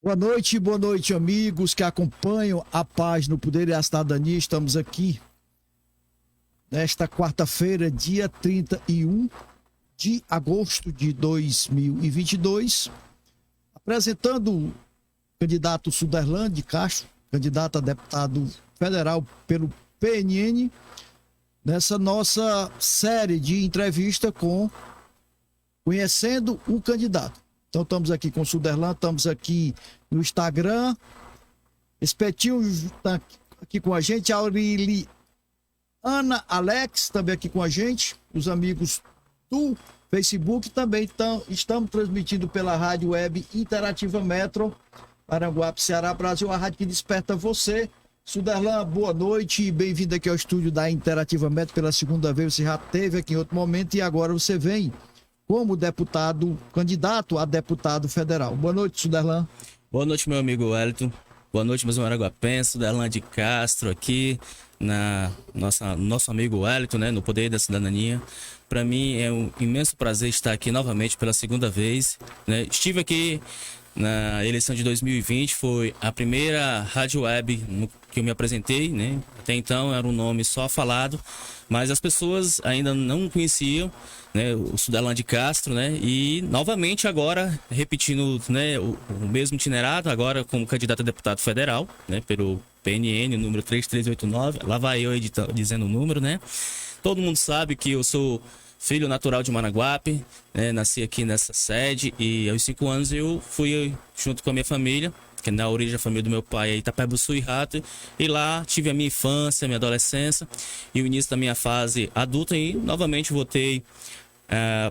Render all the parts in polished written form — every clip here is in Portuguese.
Boa noite, amigos que acompanham a página O Poder e a Cidadania. Estamos aqui nesta quarta-feira, dia 31 de agosto de 2022, apresentando o candidato Suderlan de Castro, candidato a deputado federal pelo PNN, nessa nossa série de entrevista conhecendo o candidato. Então estamos aqui com o Suderlan, estamos aqui no Instagram. Espetinho está aqui com a gente, Aureli, Ana, Alex também aqui com a gente, os amigos do Facebook também estamos transmitindo pela rádio web Interativa Metro, Maranguape, Ceará, Brasil, a rádio que desperta você. Suderlan, boa noite e bem-vindo aqui ao estúdio da Interativa Metro pela segunda vez. Você já esteve aqui em outro momento e agora você vem como deputado, candidato a deputado federal. Boa noite, Suderlan. Boa noite, meu amigo Wellington. Boa noite, meus maranguapenses. Suderlan de Castro aqui, nosso amigo Wellington, né, no Poder da Cidadania. Para mim é um imenso prazer estar aqui novamente pela segunda vez, né? Estive aqui na eleição de 2020, foi a primeira rádio web que eu me apresentei, né? Até então era um nome só falado, mas as pessoas ainda não conheciam, né, o Suderlan de Castro, né? E novamente agora repetindo, né, o mesmo itinerário, agora como candidato a deputado federal, né, pelo PNN, número 3389. Lá vai eu dizendo o número, né? Todo mundo sabe que eu sou filho natural de Maranguape, né? Nasci aqui nessa sede e aos 5 anos eu fui junto com a minha família, que na origem da família do meu pai é Itapebussu e Rato, e lá tive a minha infância, minha adolescência e o início da minha fase adulta e novamente voltei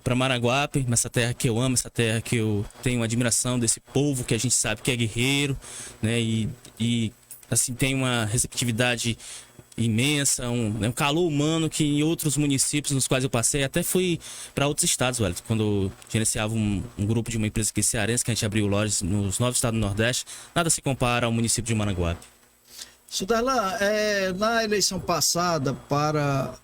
para Maranguape, nessa terra que eu amo, essa terra que eu tenho admiração desse povo que a gente sabe que é guerreiro, né? E assim tem uma receptividade imensa, um calor humano que em outros municípios nos quais eu passei, até fui para outros estados, Wellington, quando eu gerenciava um grupo de uma empresa aqui cearense, que a gente abriu lojas nos 9 estados do Nordeste, nada se compara ao município de Maranguape. Suderlan, na eleição passada para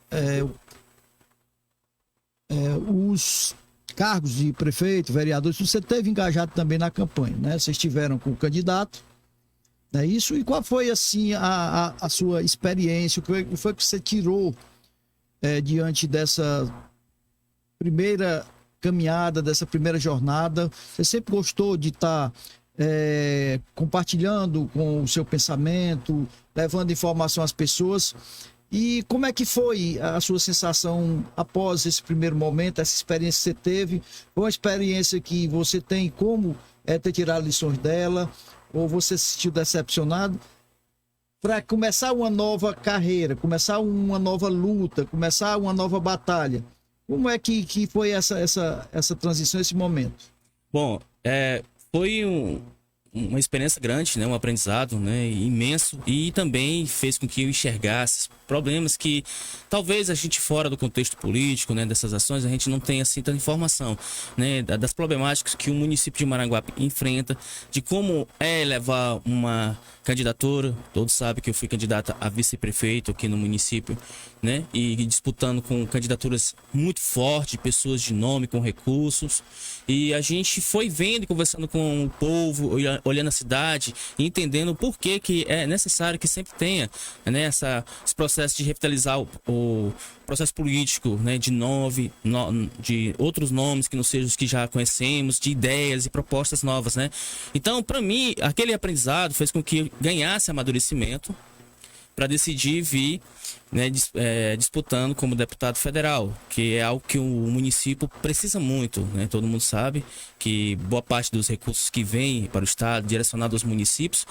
os cargos de prefeito, vereador, você teve engajado também na campanha, né? Vocês estiveram com o candidato, é isso? E qual foi, assim, a sua experiência? O que foi que você tirou diante dessa primeira caminhada, dessa primeira jornada? Você sempre gostou de estar compartilhando com o seu pensamento, levando informação às pessoas? E como é que foi a sua sensação após esse primeiro momento, essa experiência que você teve? Foi uma experiência que você tem como ter tirado lições dela? Ou você se sentiu decepcionado? Para começar uma nova carreira, começar uma nova luta, começar uma nova batalha, como é que foi essa transição, esse momento? Bom, foi uma experiência grande, né, um aprendizado, né, imenso, e também fez com que eu enxergasse problemas que talvez a gente fora do contexto político, né, dessas ações, a gente não tenha assim tanta informação, né, das problemáticas que o município de Maranguape enfrenta, de como é levar uma candidatura. Todos sabem que eu fui candidata a vice-prefeito aqui no município, né, e disputando com candidaturas muito fortes, pessoas de nome, com recursos, e a gente foi vendo e conversando com o povo, olhando a cidade e entendendo por que é necessário que sempre tenha, né, esse processo de revitalizar o processo político, né, de outros nomes que não sejam os que já conhecemos, de ideias e propostas novas, né? Então, para mim, aquele aprendizado fez com que eu ganhasse amadurecimento para decidir vir, né, disputando como deputado federal, que é algo que o município precisa muito, né? Todo mundo sabe que boa parte dos recursos que vêm para o estado, direcionados aos municípios,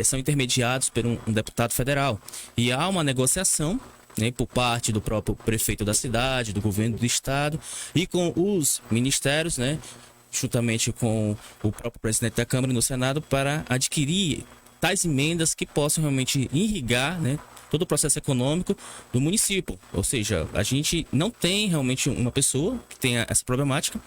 são intermediados por um deputado federal. E há uma negociação, né, por parte do próprio prefeito da cidade, do governo do estado e com os ministérios, né, juntamente com o próprio presidente da Câmara e no Senado, para adquirir tais emendas que possam realmente irrigar, né, todo o processo econômico do município. Ou seja, a gente não tem realmente uma pessoa que tenha essa problemática,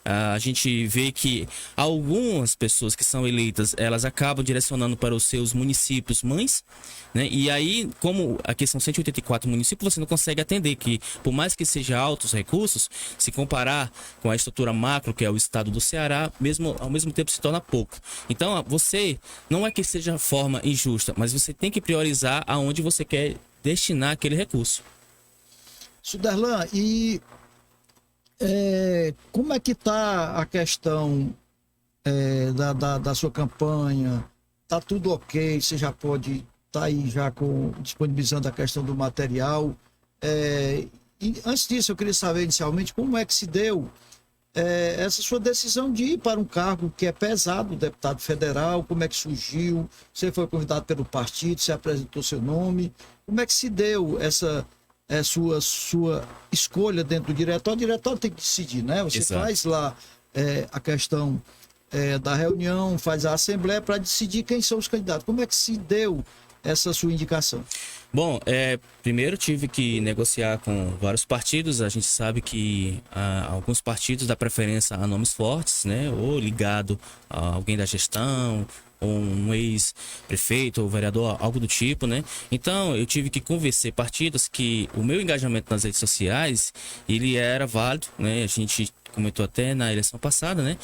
A gente vê que algumas pessoas que são eleitas, elas acabam direcionando para os seus municípios mães, né? E aí, como aqui são 184 municípios, você não consegue atender que, por mais que seja altos recursos, se comparar com a estrutura macro, que é o estado do Ceará, mesmo ao mesmo tempo se torna pouco. Então, você, não é que seja forma injusta, mas você tem que priorizar aonde você quer destinar aquele recurso. Suderlan, e como é que está a questão da sua campanha? Tá tudo ok? Você já pode estar aí já disponibilizando a questão do material. E antes disso, eu queria saber inicialmente como é que se deu essa sua decisão de ir para um cargo que é pesado, deputado federal. Como é que surgiu? Você foi convidado pelo partido, você apresentou seu nome. Como é que se deu essa sua escolha dentro do diretório? O diretório tem que decidir, né? Você Exato. faz lá a questão da reunião, faz a assembleia para decidir quem são os candidatos. Como é que se deu essa sua indicação? Bom, primeiro tive que negociar com vários partidos. A gente sabe que alguns partidos dão preferência a nomes fortes, né? Ou ligado a alguém da gestão, ou um ex-prefeito ou vereador, algo do tipo, né? Então, eu tive que convencer partidos que o meu engajamento nas redes sociais, ele era válido, né? A gente comentou até na eleição passada, né?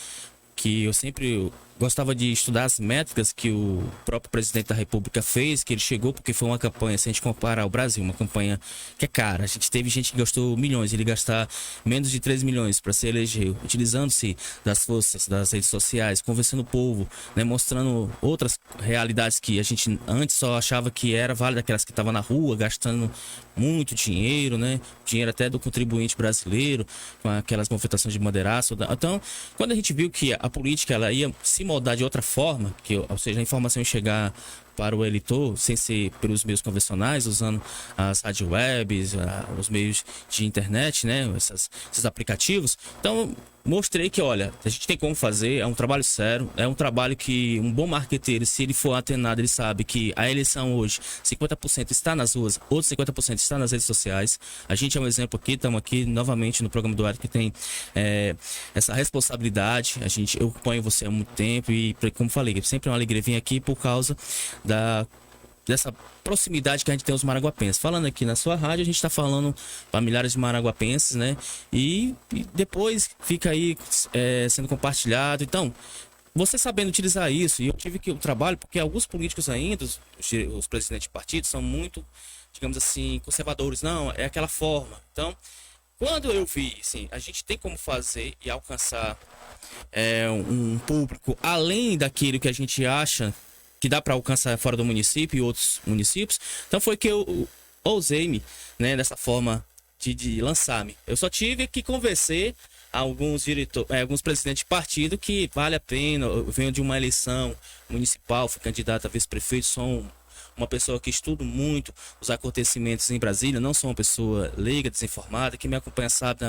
Que eu sempre gostava de estudar as métricas que o próprio presidente da República fez, que ele chegou, porque foi uma campanha, se a gente comparar ao Brasil, uma campanha que é cara. A gente teve gente que gastou milhões, ele gastar menos de 3 milhões para se eleger, utilizando-se das forças das redes sociais, conversando o povo, né, mostrando outras realidades que a gente antes só achava que era válida, aquelas que estavam na rua, gastando muito dinheiro, né? Dinheiro até do contribuinte brasileiro, com aquelas movimentações de bandeiraço. Então, quando a gente viu que a política ela ia se moldar de outra forma, ou seja, a informação ia chegar para o eleitor sem ser pelos meios convencionais, usando as rádio webs, os meios de internet, né, esses aplicativos. Então, mostrei que, olha, a gente tem como fazer, é um trabalho sério, é um trabalho que um bom marqueteiro, se ele for antenado, ele sabe que a eleição hoje, 50% está nas ruas, outros 50% está nas redes sociais. A gente é um exemplo aqui, estamos aqui novamente no programa do Ar que tem essa responsabilidade. Eu acompanho você há muito tempo e, como falei, sempre é uma alegria vir aqui por causa dessa proximidade que a gente tem aos maraguapenses. Falando aqui na sua rádio, a gente está falando para milhares de maraguapenses, né? E depois fica aí sendo compartilhado. Então, você sabendo utilizar isso, e eu tive que o trabalho, porque alguns políticos ainda, os presidentes de partidos, são muito, digamos assim, conservadores. Não, é aquela forma. Então, quando eu vi, assim, a gente tem como fazer e alcançar um público além daquilo que a gente acha que dá para alcançar fora do município e outros municípios, então foi que eu ousei-me, né, dessa forma de lançar-me. Eu só tive que convencer alguns presidentes de partido que vale a pena. Eu venho de uma eleição municipal, fui candidato a vice-prefeito, sou uma pessoa que estudo muito os acontecimentos em Brasília, não sou uma pessoa leiga, desinformada, que me acompanha sabe,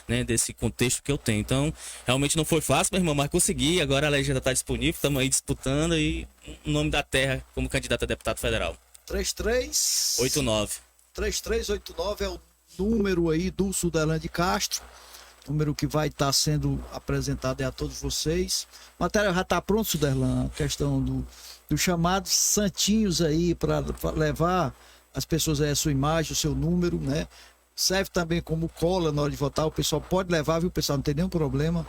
né, desse contexto que eu tenho. Então, realmente não foi fácil, meu irmão, mas consegui. Agora a legenda está disponível, estamos aí disputando e o nome da terra como candidato a deputado federal. 3389. 3389 é o número aí do Suderlan de Castro, número que vai estar sendo apresentado a todos vocês. A matéria já está pronta, Suderlan, a questão dos chamados santinhos aí para levar as pessoas aí a sua imagem, o seu número, né? Serve também como cola na hora de votar, o pessoal pode levar, viu, pessoal, não tem nenhum problema.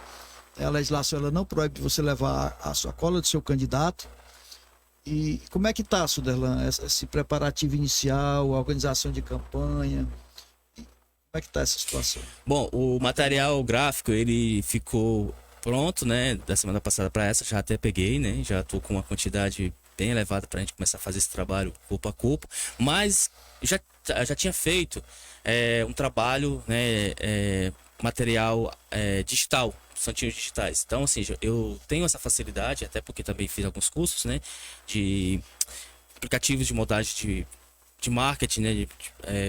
A legislação ela não proíbe você levar a sua cola do seu candidato. E como é que tá, Suderlan, esse preparativo inicial, a organização de campanha? Como é que tá essa situação? Bom, o material gráfico, ele ficou pronto, né, da semana passada para essa, já até peguei, né, já tô com uma quantidade bem elevada para a gente começar a fazer esse trabalho corpo a corpo, mas já tinha feito um trabalho, né, material digital, santinhos digitais. Então, assim, eu tenho essa facilidade, até porque também fiz alguns cursos, né, de aplicativos de montagem de marketing, né, de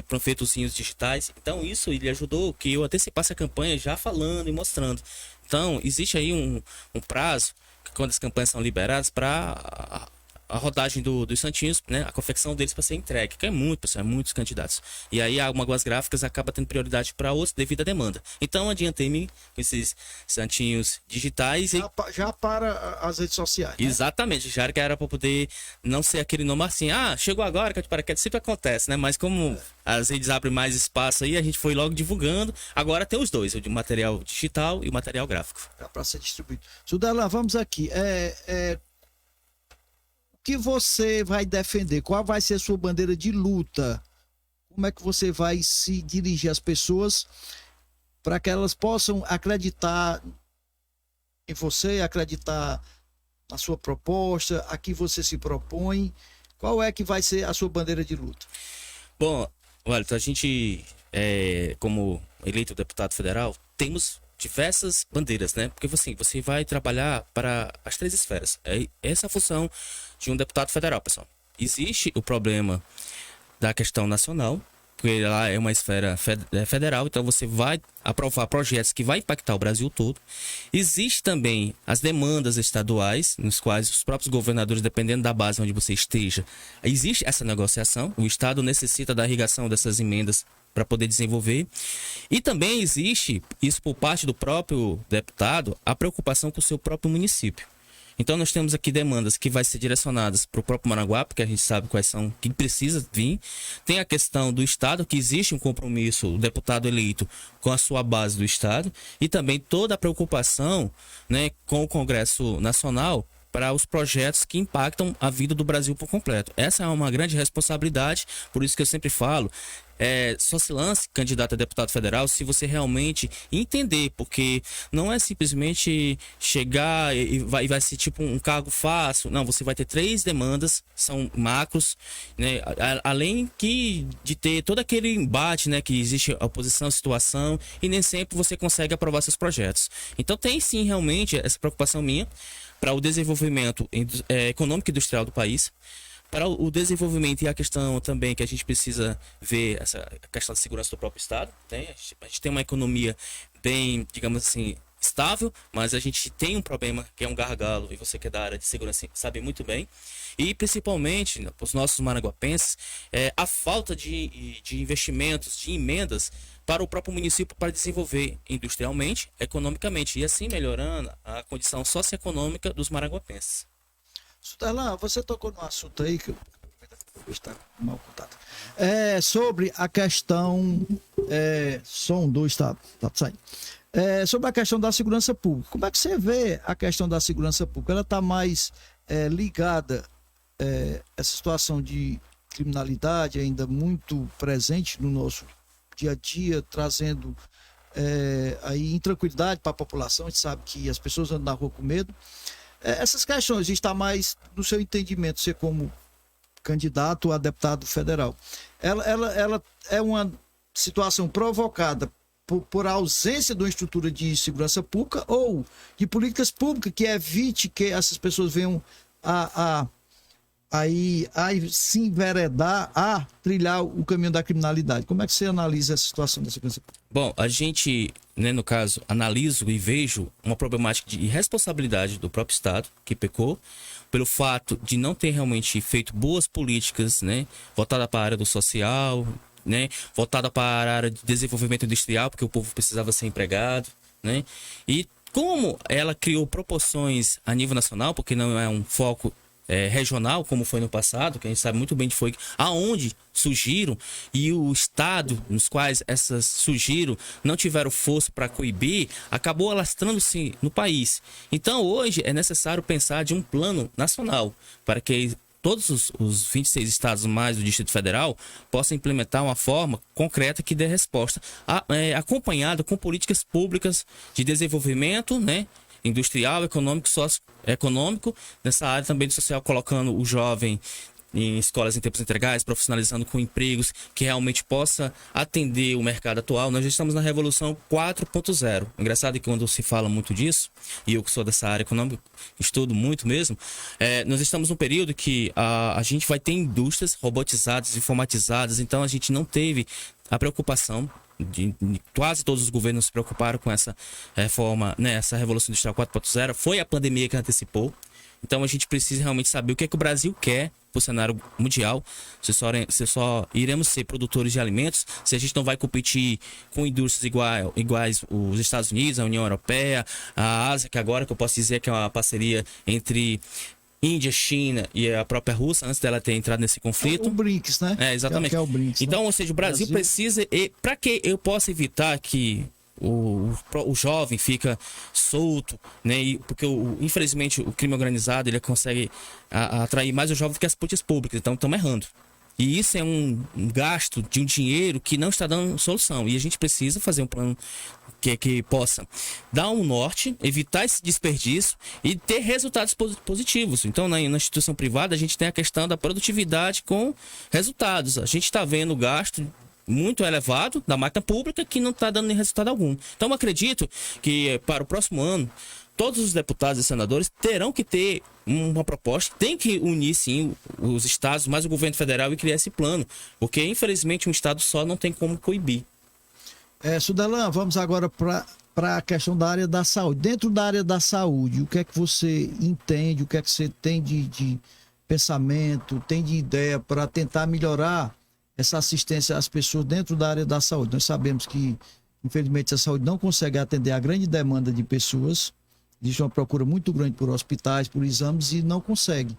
panfletozinhos digitais. Então, isso ele ajudou que eu antecipasse a campanha já falando e mostrando. Então, existe aí um prazo, quando as campanhas são liberadas, para a rodagem dos santinhos, né, a confecção deles para ser entregue, que é muito, pessoal, é muitos candidatos. E aí algumas gráficas acaba tendo prioridade para outros devido à demanda. Então adiantei-me com esses santinhos digitais e Já para as redes sociais. Né? exatamente, já que era para poder não ser aquele nome assim, chegou agora, que paraquedas sempre acontece, né? Mas como as redes abrem mais espaço aí, a gente foi logo divulgando. Agora tem os dois, o de material digital e o material gráfico. Para ser distribuído. Suderlan, vamos aqui. O que você vai defender? Qual vai ser a sua bandeira de luta? Como é que você vai se dirigir às pessoas para que elas possam acreditar em você, acreditar na sua proposta, a que você se propõe? Qual é que vai ser a sua bandeira de luta? Bom, olha, então a gente, como eleito deputado federal, temos diversas bandeiras, né? Porque assim, você vai trabalhar para as 3 esferas. Essa é a função de um deputado federal, pessoal. Existe o problema da questão nacional, porque lá é uma esfera federal, então você vai aprovar projetos que vai impactar o Brasil todo. Existe também as demandas estaduais, nos quais os próprios governadores, dependendo da base onde você esteja, existe essa negociação. O Estado necessita da irrigação dessas emendas para poder desenvolver. E também existe, isso por parte do próprio deputado, a preocupação com o seu próprio município. Então nós temos aqui demandas que vai ser direcionadas para o próprio Maranguape, porque a gente sabe quais são, que precisa vir. Tem a questão do Estado, que existe um compromisso, o deputado eleito, com a sua base do Estado. E também toda a preocupação, né, com o Congresso Nacional para os projetos que impactam a vida do Brasil por completo. Essa é uma grande responsabilidade, por isso que eu sempre falo, só se lance candidato a deputado federal se você realmente entender, porque não é simplesmente chegar e vai ser tipo um cargo fácil. Não, você vai ter 3 demandas, são macros, né? Além de ter todo aquele embate, né, que existe a oposição, a situação, e nem sempre você consegue aprovar seus projetos. Então tem sim realmente essa preocupação minha para o desenvolvimento econômico e industrial do país, para o desenvolvimento e a questão também que a gente precisa ver, essa questão da segurança do próprio Estado. Né? A gente tem uma economia bem, digamos assim, estável, mas a gente tem um problema que é um gargalo, e você que é da área de segurança sabe muito bem. E principalmente, né, para os nossos maranguapenses, a falta de investimentos, de emendas para o próprio município para desenvolver industrialmente, economicamente, e assim melhorando a condição socioeconômica dos maranguapenses. Suderlan, você tocou num assunto aí que eu está mal contato. Sobre a questão. Som 2 está saindo. Sobre a questão da segurança pública. Como é que você vê a questão da segurança pública? Ela está mais ligada, essa situação de criminalidade ainda muito presente no nosso dia a dia, trazendo aí intranquilidade para a população. A gente sabe que as pessoas andam na rua com medo. Essas questões está mais no seu entendimento, você como candidato a deputado federal. Ela é uma situação provocada por ausência de uma estrutura de segurança pública ou de políticas públicas que evite que essas pessoas venham a se enveredar, a trilhar o caminho da criminalidade. Como é que você analisa essa situação da segurança pública? Bom, a gente, né, no caso, analiso e vejo uma problemática de irresponsabilidade do próprio Estado, que pecou, pelo fato de não ter realmente feito boas políticas, né, voltada para a área do social, né, voltada para a área de desenvolvimento industrial, porque o povo precisava ser empregado, né, e como ela criou proporções a nível nacional, porque não é um foco regional, como foi no passado, que a gente sabe muito bem de foi aonde surgiram, e o estado nos quais essas surgiram não tiveram força para coibir, acabou alastrando-se no país. Então hoje é necessário pensar de um plano nacional para que todos os 26 estados mais do Distrito Federal possam implementar uma forma concreta que dê resposta, acompanhada com políticas públicas de desenvolvimento, né, industrial, econômico, socioeconômico, nessa área também do social, colocando o jovem em escolas em tempos integrais, profissionalizando com empregos que realmente possa atender o mercado atual. Nós já estamos na Revolução 4.0. Engraçado que quando se fala muito disso, e eu que sou dessa área econômica, estudo muito mesmo, nós estamos num período que a gente vai ter indústrias robotizadas, informatizadas, então a gente não teve a preocupação quase todos os governos se preocuparam com essa reforma, né, essa Revolução Industrial 4.0. Foi a pandemia que antecipou. Então a gente precisa realmente saber o que é que o Brasil quer para o cenário mundial. Se só iremos ser produtores de alimentos se a gente não vai competir com indústrias iguais os Estados Unidos, a União Europeia, a Ásia, que agora que eu posso dizer que é uma parceria entre Índia, China e a própria Rússia, antes dela ter entrado nesse conflito. O BRICS, né? Exatamente. Que é o BRICS, então, né? ou seja, o Brasil precisa... Para que eu possa evitar que o jovem fica solto, né? Porque infelizmente o crime organizado ele consegue atrair mais o jovem do que as políticas públicas. Então estamos errando. E isso é um gasto de um dinheiro que não está dando solução. E a gente precisa fazer um plano que possa dar um norte, evitar esse desperdício e ter resultados positivos. Então, na instituição privada, a gente tem a questão da produtividade com resultados. A gente está vendo o gasto muito elevado da máquina pública que não está dando resultado algum. Então, eu acredito que para o próximo ano, todos os deputados e senadores terão que ter uma proposta, tem que unir sim os estados, mais o governo federal e criar esse plano, porque infelizmente um estado só não tem como coibir. Sudelan, vamos agora para a questão da área da saúde. Dentro da área da saúde, o que é que você entende, o que é que você tem de pensamento, tem de ideia para tentar melhorar essa assistência às pessoas dentro da área da saúde? Nós sabemos que, infelizmente, a saúde não consegue atender a grande demanda de pessoas. Existe uma procura muito grande por hospitais, por exames e não consegue.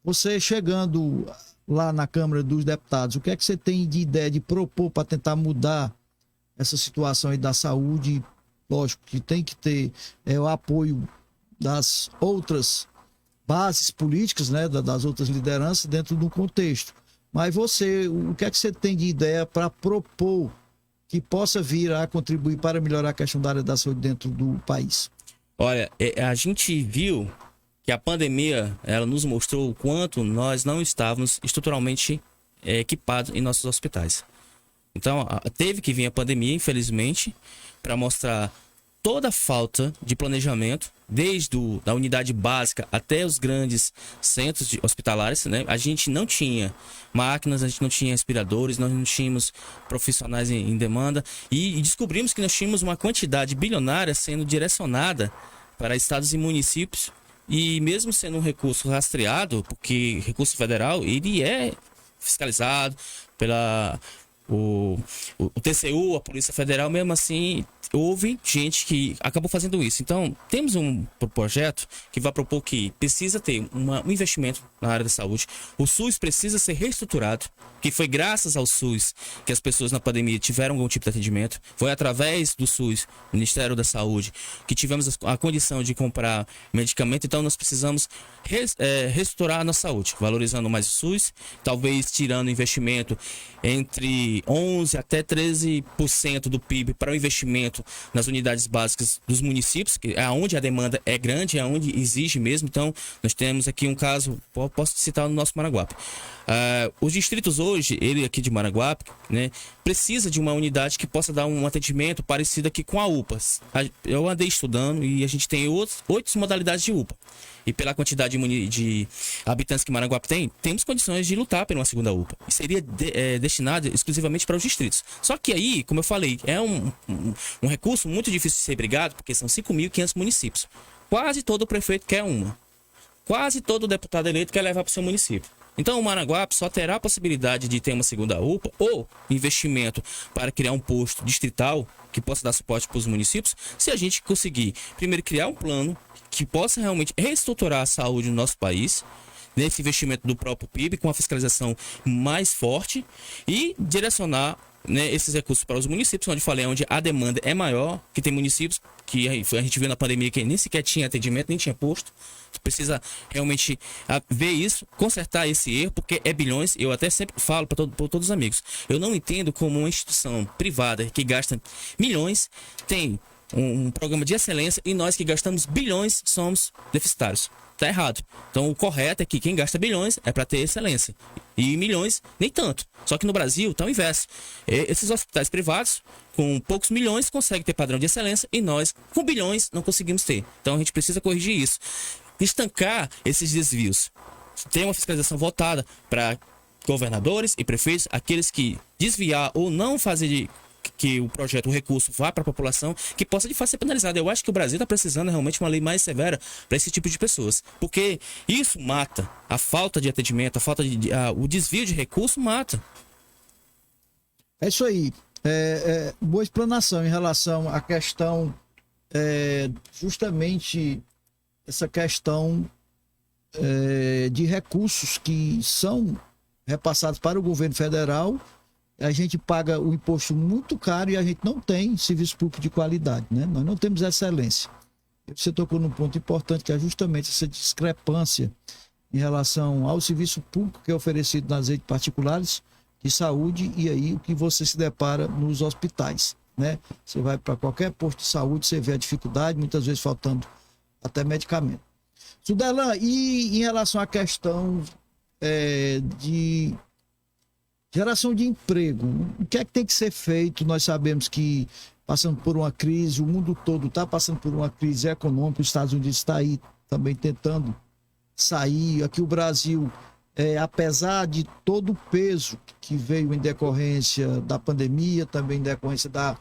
Você chegando lá na Câmara dos Deputados, o que é que você tem de ideia de propor para tentar mudar essa situação aí da saúde? Lógico que tem que ter o apoio das outras bases políticas, né, das outras lideranças dentro do contexto. Mas você, o que é que você tem de ideia para propor que possa vir a contribuir para melhorar a questão da área da saúde dentro do país? Olha, a gente viu que a pandemia, ela nos mostrou o quanto nós não estávamos estruturalmente equipados em nossos hospitais. Então, teve que vir a pandemia, infelizmente, para mostrar toda a falta de planejamento, desde da unidade básica até os grandes centros hospitalares, né? A gente não tinha máquinas, a gente não tinha respiradores, nós não tínhamos profissionais em demanda e descobrimos que nós tínhamos uma quantidade bilionária sendo direcionada para estados e municípios e mesmo sendo um recurso rastreado, porque recurso federal, ele é fiscalizado pela... O TCU, a Polícia Federal, mesmo assim, houve gente que acabou fazendo isso. Então, temos um projeto que vai propor que precisa ter um investimento na área da saúde. O SUS precisa ser reestruturado, que foi graças ao SUS que as pessoas na pandemia tiveram algum tipo de atendimento. Foi através do SUS, Ministério da Saúde, que tivemos a condição de comprar medicamento. Então, nós precisamos reestruturar a nossa saúde, valorizando mais o SUS, talvez tirando investimento entre 11% até 13% do PIB para o investimento nas unidades básicas dos municípios, que é onde a demanda é grande, é onde exige mesmo. Então, nós temos aqui um caso, posso citar no nosso Maranguape. Os distritos hoje, ele aqui de Maranguape, né, precisa de uma unidade que possa dar um atendimento parecido aqui com a UPA. Eu andei estudando e a gente tem 8 modalidades de UPA. E pela quantidade de habitantes que Maranguape tem, temos condições de lutar por uma segunda UPA. E seria destinado exclusivamente para os distritos. Só que aí, como eu falei, é um recurso muito difícil de ser brigado, porque são 5.500 municípios. Quase todo prefeito quer uma. Quase todo deputado eleito quer levar para o seu município. Então o Maranguape só terá a possibilidade de ter uma segunda UPA ou investimento para criar um posto distrital que possa dar suporte para os municípios, se a gente conseguir, primeiro, criar um plano que possa realmente reestruturar a saúde no nosso país, nesse investimento do próprio PIB, com a fiscalização mais forte e direcionar, né, esses recursos para os municípios, onde falei, onde a demanda é maior, que tem municípios que a gente viu na pandemia que nem sequer tinha atendimento, nem tinha posto. Precisa realmente ver isso, consertar esse erro, porque é bilhões. Eu até sempre falo para todos os amigos, eu não entendo como uma instituição privada que gasta milhões tem um programa de excelência e nós que gastamos bilhões somos deficitários. Tá errado. Então o correto é que quem gasta bilhões é para ter excelência. E milhões, nem tanto. Só que no Brasil tá o inverso. Esses hospitais privados, com poucos milhões, conseguem ter padrão de excelência e nós, com bilhões, não conseguimos ter. Então a gente precisa corrigir isso. Estancar esses desvios. Ter uma fiscalização voltada para governadores e prefeitos, aqueles que desviar ou não fazer que o projeto, o recurso vá para a população, que possa de fato ser penalizado. Eu acho que o Brasil está precisando realmente uma lei mais severa para esse tipo de pessoas, porque isso mata a falta de atendimento, o desvio de recurso mata. É isso aí. Boa explanação em relação à questão, justamente essa questão de recursos que são repassados para o governo federal. A gente paga o imposto muito caro e a gente não tem serviço público de qualidade, né? Nós não temos excelência. Você tocou num ponto importante, que é justamente essa discrepância em relação ao serviço público que é oferecido nas redes particulares de saúde e aí o que você se depara nos hospitais, né? Você vai para qualquer posto de saúde, você vê a dificuldade, muitas vezes faltando até medicamento. Sudelan, e em relação à questão de geração de emprego, o que é que tem que ser feito? Nós sabemos que passando por uma crise, o mundo todo está passando por uma crise econômica, os Estados Unidos está aí também tentando sair. Aqui o Brasil, apesar de todo o peso que veio em decorrência da pandemia, também em decorrência da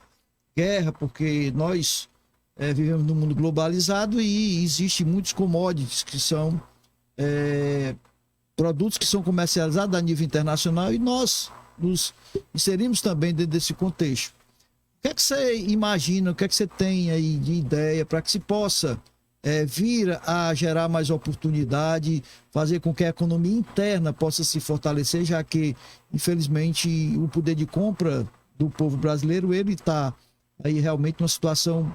guerra, porque nós vivemos num mundo globalizado e existem muitos commodities que são produtos que são comercializados a nível internacional e nós nos inserimos também dentro desse contexto. O que é que você imagina, o que é que você tem aí de ideia para que se possa vir a gerar mais oportunidade, fazer com que a economia interna possa se fortalecer, já que, infelizmente, o poder de compra do povo brasileiro, ele está aí realmente numa situação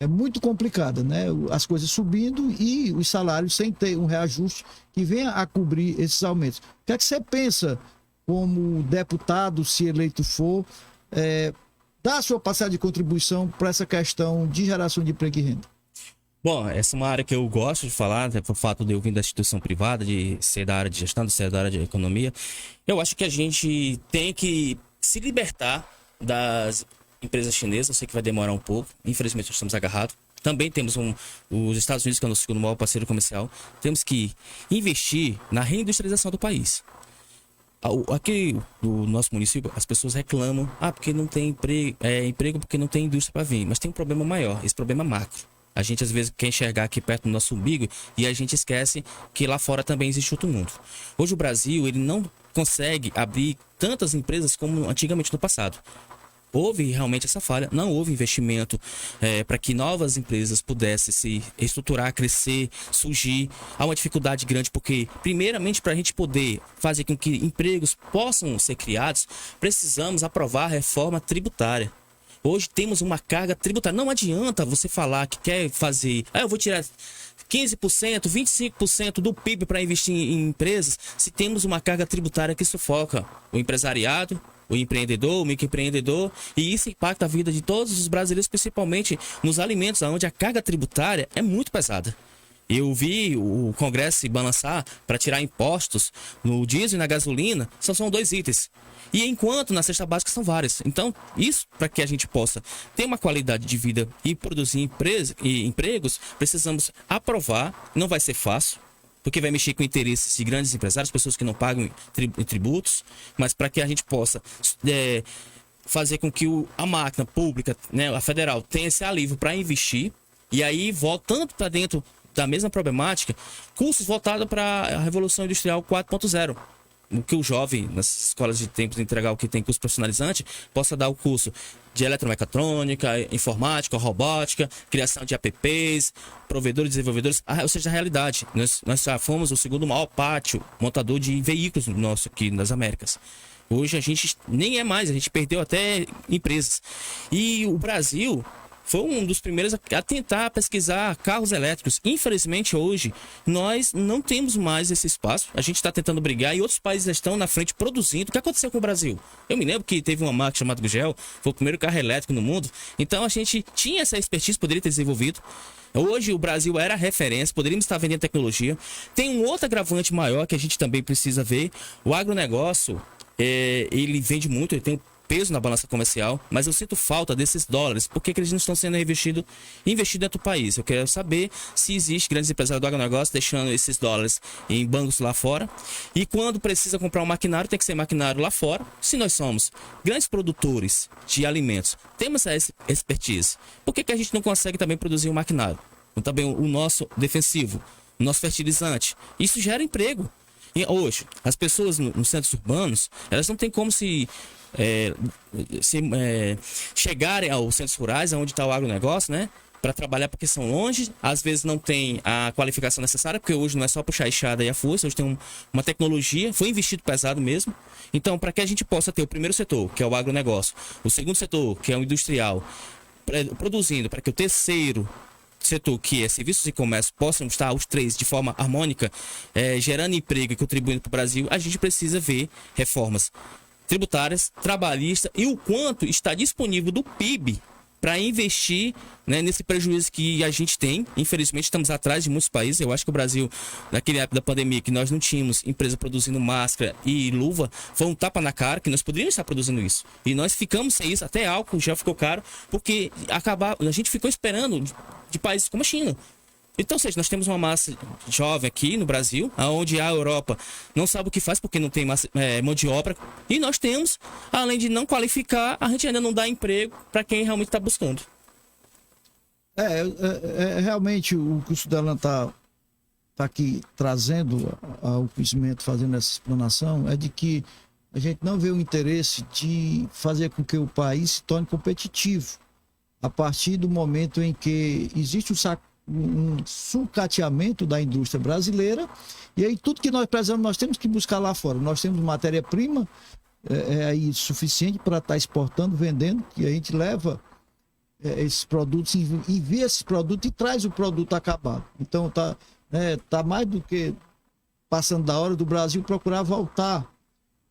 muito complicada, né? As coisas subindo e os salários sem ter um reajuste que venha a cobrir esses aumentos. O que é que você pensa como deputado, se eleito for, dar a sua parcela de contribuição para essa questão de geração de emprego e renda? Bom, essa é uma área que eu gosto de falar, né, por fato de eu vir da instituição privada, de ser da área de gestão, de ser da área de economia. Eu acho que a gente tem que se libertar das empresas chinesas. Eu sei que vai demorar um pouco, infelizmente nós estamos agarrados. Também temos os Estados Unidos, que é o nosso segundo maior parceiro comercial. Temos que investir na reindustrialização do país. Aqui no nosso município, as pessoas reclamam, porque não tem emprego porque não tem indústria para vir. Mas tem um problema maior, esse problema macro. A gente às vezes quer enxergar aqui perto do nosso umbigo e a gente esquece que lá fora também existe outro mundo. Hoje o Brasil, ele não consegue abrir tantas empresas como antigamente no passado. Houve realmente essa falha, não houve investimento para que novas empresas pudessem se estruturar, crescer, surgir. Há uma dificuldade grande porque, primeiramente, para a gente poder fazer com que empregos possam ser criados, precisamos aprovar a reforma tributária. Hoje temos uma carga tributária. Não adianta você falar que quer fazer... eu vou tirar 15%, 25% do PIB para investir em empresas, se temos uma carga tributária que sufoca o empresariado, o empreendedor, o microempreendedor, e isso impacta a vida de todos os brasileiros, principalmente nos alimentos, onde a carga tributária é muito pesada. Eu vi o Congresso se balançar para tirar impostos no diesel e na gasolina, são 2 itens. E enquanto na cesta básica são vários. Então, isso para que a gente possa ter uma qualidade de vida e produzir empregos, precisamos aprovar. Não vai ser fácil, porque vai mexer com interesses de grandes empresários, pessoas que não pagam tributos, mas para que a gente possa fazer com que a máquina pública, né, a federal, tenha esse alívio para investir, e aí voltando para dentro da mesma problemática, cursos voltados para a Revolução Industrial 4.0. O que o jovem, nas escolas de tempo de entregar o que tem curso profissionalizante, possa dar o curso de eletromecatrônica, informática, robótica, criação de apps, provedores e desenvolvedores, ou seja, a realidade. Nós já fomos o segundo maior pátio montador de veículos nosso aqui nas Américas. Hoje a gente nem é mais, a gente perdeu até empresas. E o Brasil foi um dos primeiros a tentar pesquisar carros elétricos. Infelizmente, hoje, nós não temos mais esse espaço. A gente está tentando brigar e outros países estão na frente produzindo. O que aconteceu com o Brasil? Eu me lembro que teve uma marca chamada Gugel, foi o primeiro carro elétrico no mundo. Então, a gente tinha essa expertise, poderia ter desenvolvido. Hoje, o Brasil era referência, poderíamos estar vendendo tecnologia. Tem um outro agravante maior que a gente também precisa ver. O agronegócio, ele vende muito, ele tem peso na balança comercial, mas eu sinto falta desses dólares. Por que eles não estão sendo investidos dentro do país? Eu quero saber se existe grandes empresários do agronegócio deixando esses dólares em bancos lá fora. E quando precisa comprar um maquinário, tem que ser maquinário lá fora. Se nós somos grandes produtores de alimentos, temos essa expertise, por que a gente não consegue também produzir um maquinário? Também o nosso defensivo, o nosso fertilizante. Isso gera emprego. E hoje, as pessoas nos centros urbanos, elas não têm como chegarem aos centros rurais, onde está o agronegócio, né? Para trabalhar, porque são longe, às vezes não tem a qualificação necessária, porque hoje não é só puxar a enxada e a foice, hoje tem uma tecnologia, foi investido pesado mesmo. Então, para que a gente possa ter o primeiro setor, que é o agronegócio, o segundo setor, que é o industrial, produzindo, para que o terceiro setor, que é serviços e comércio, possam estar os três de forma harmônica, gerando emprego e contribuindo para o Brasil, a gente precisa ver reformas tributárias, trabalhistas e o quanto está disponível do PIB para investir, né, nesse prejuízo que a gente tem. Infelizmente, estamos atrás de muitos países. Eu acho que o Brasil, naquele época da pandemia, que nós não tínhamos empresa produzindo máscara e luva, foi um tapa na cara, que nós poderíamos estar produzindo isso. E nós ficamos sem isso, até álcool já ficou caro, porque a gente ficou esperando de países como a China. Então, ou seja, nós temos uma massa jovem aqui no Brasil, onde a Europa não sabe o que faz porque não tem mão de obra. E nós temos, além de não qualificar, a gente ainda não dá emprego para quem realmente está buscando. Realmente o que o Suderlan está aqui trazendo ao conhecimento, fazendo essa explanação, é de que a gente não vê o interesse de fazer com que o país se torne competitivo a partir do momento em que existe um sucateamento da indústria brasileira, e aí tudo que nós precisamos, nós temos que buscar lá fora. Nós temos matéria-prima aí suficiente para estar exportando, vendendo, e a gente leva esses produtos, envia esses produtos e traz o produto acabado. Então tá mais do que passando da hora do Brasil procurar voltar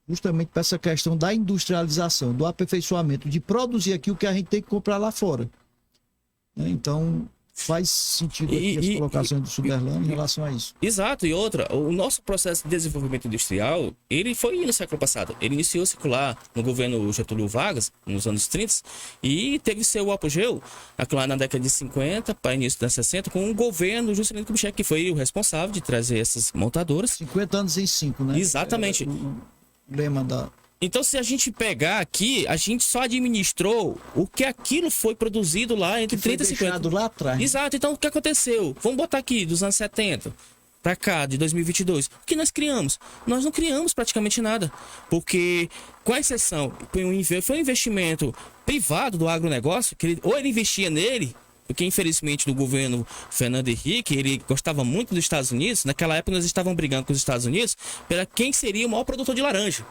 justamente para essa questão da industrialização, do aperfeiçoamento, de produzir aqui o que a gente tem que comprar lá fora. Então faz sentido aqui as colocações do Suderlan em relação a isso. Exato, e outra, o nosso processo de desenvolvimento industrial, ele foi no século passado. Ele iniciou circular no governo Getúlio Vargas, nos anos 30, e teve seu apogeu lá na década de 50 para início da 60, com o governo Juscelino Kubitschek, que foi o responsável de trazer essas montadoras. 50 anos em 5, né? Exatamente. O lema da... Então, se a gente pegar aqui, a gente só administrou o que aquilo foi produzido lá entre 30 e 50. Lá atrás. Exato. Então, o que aconteceu? Vamos botar aqui, dos anos 70 para cá, de 2022. O que nós criamos? Nós não criamos praticamente nada. Porque, com a exceção, foi um investimento privado do agronegócio, que ou ele investia nele, porque infelizmente do governo Fernando Henrique, ele gostava muito dos Estados Unidos. Naquela época nós estávamos brigando com os Estados Unidos para quem seria o maior produtor de laranja.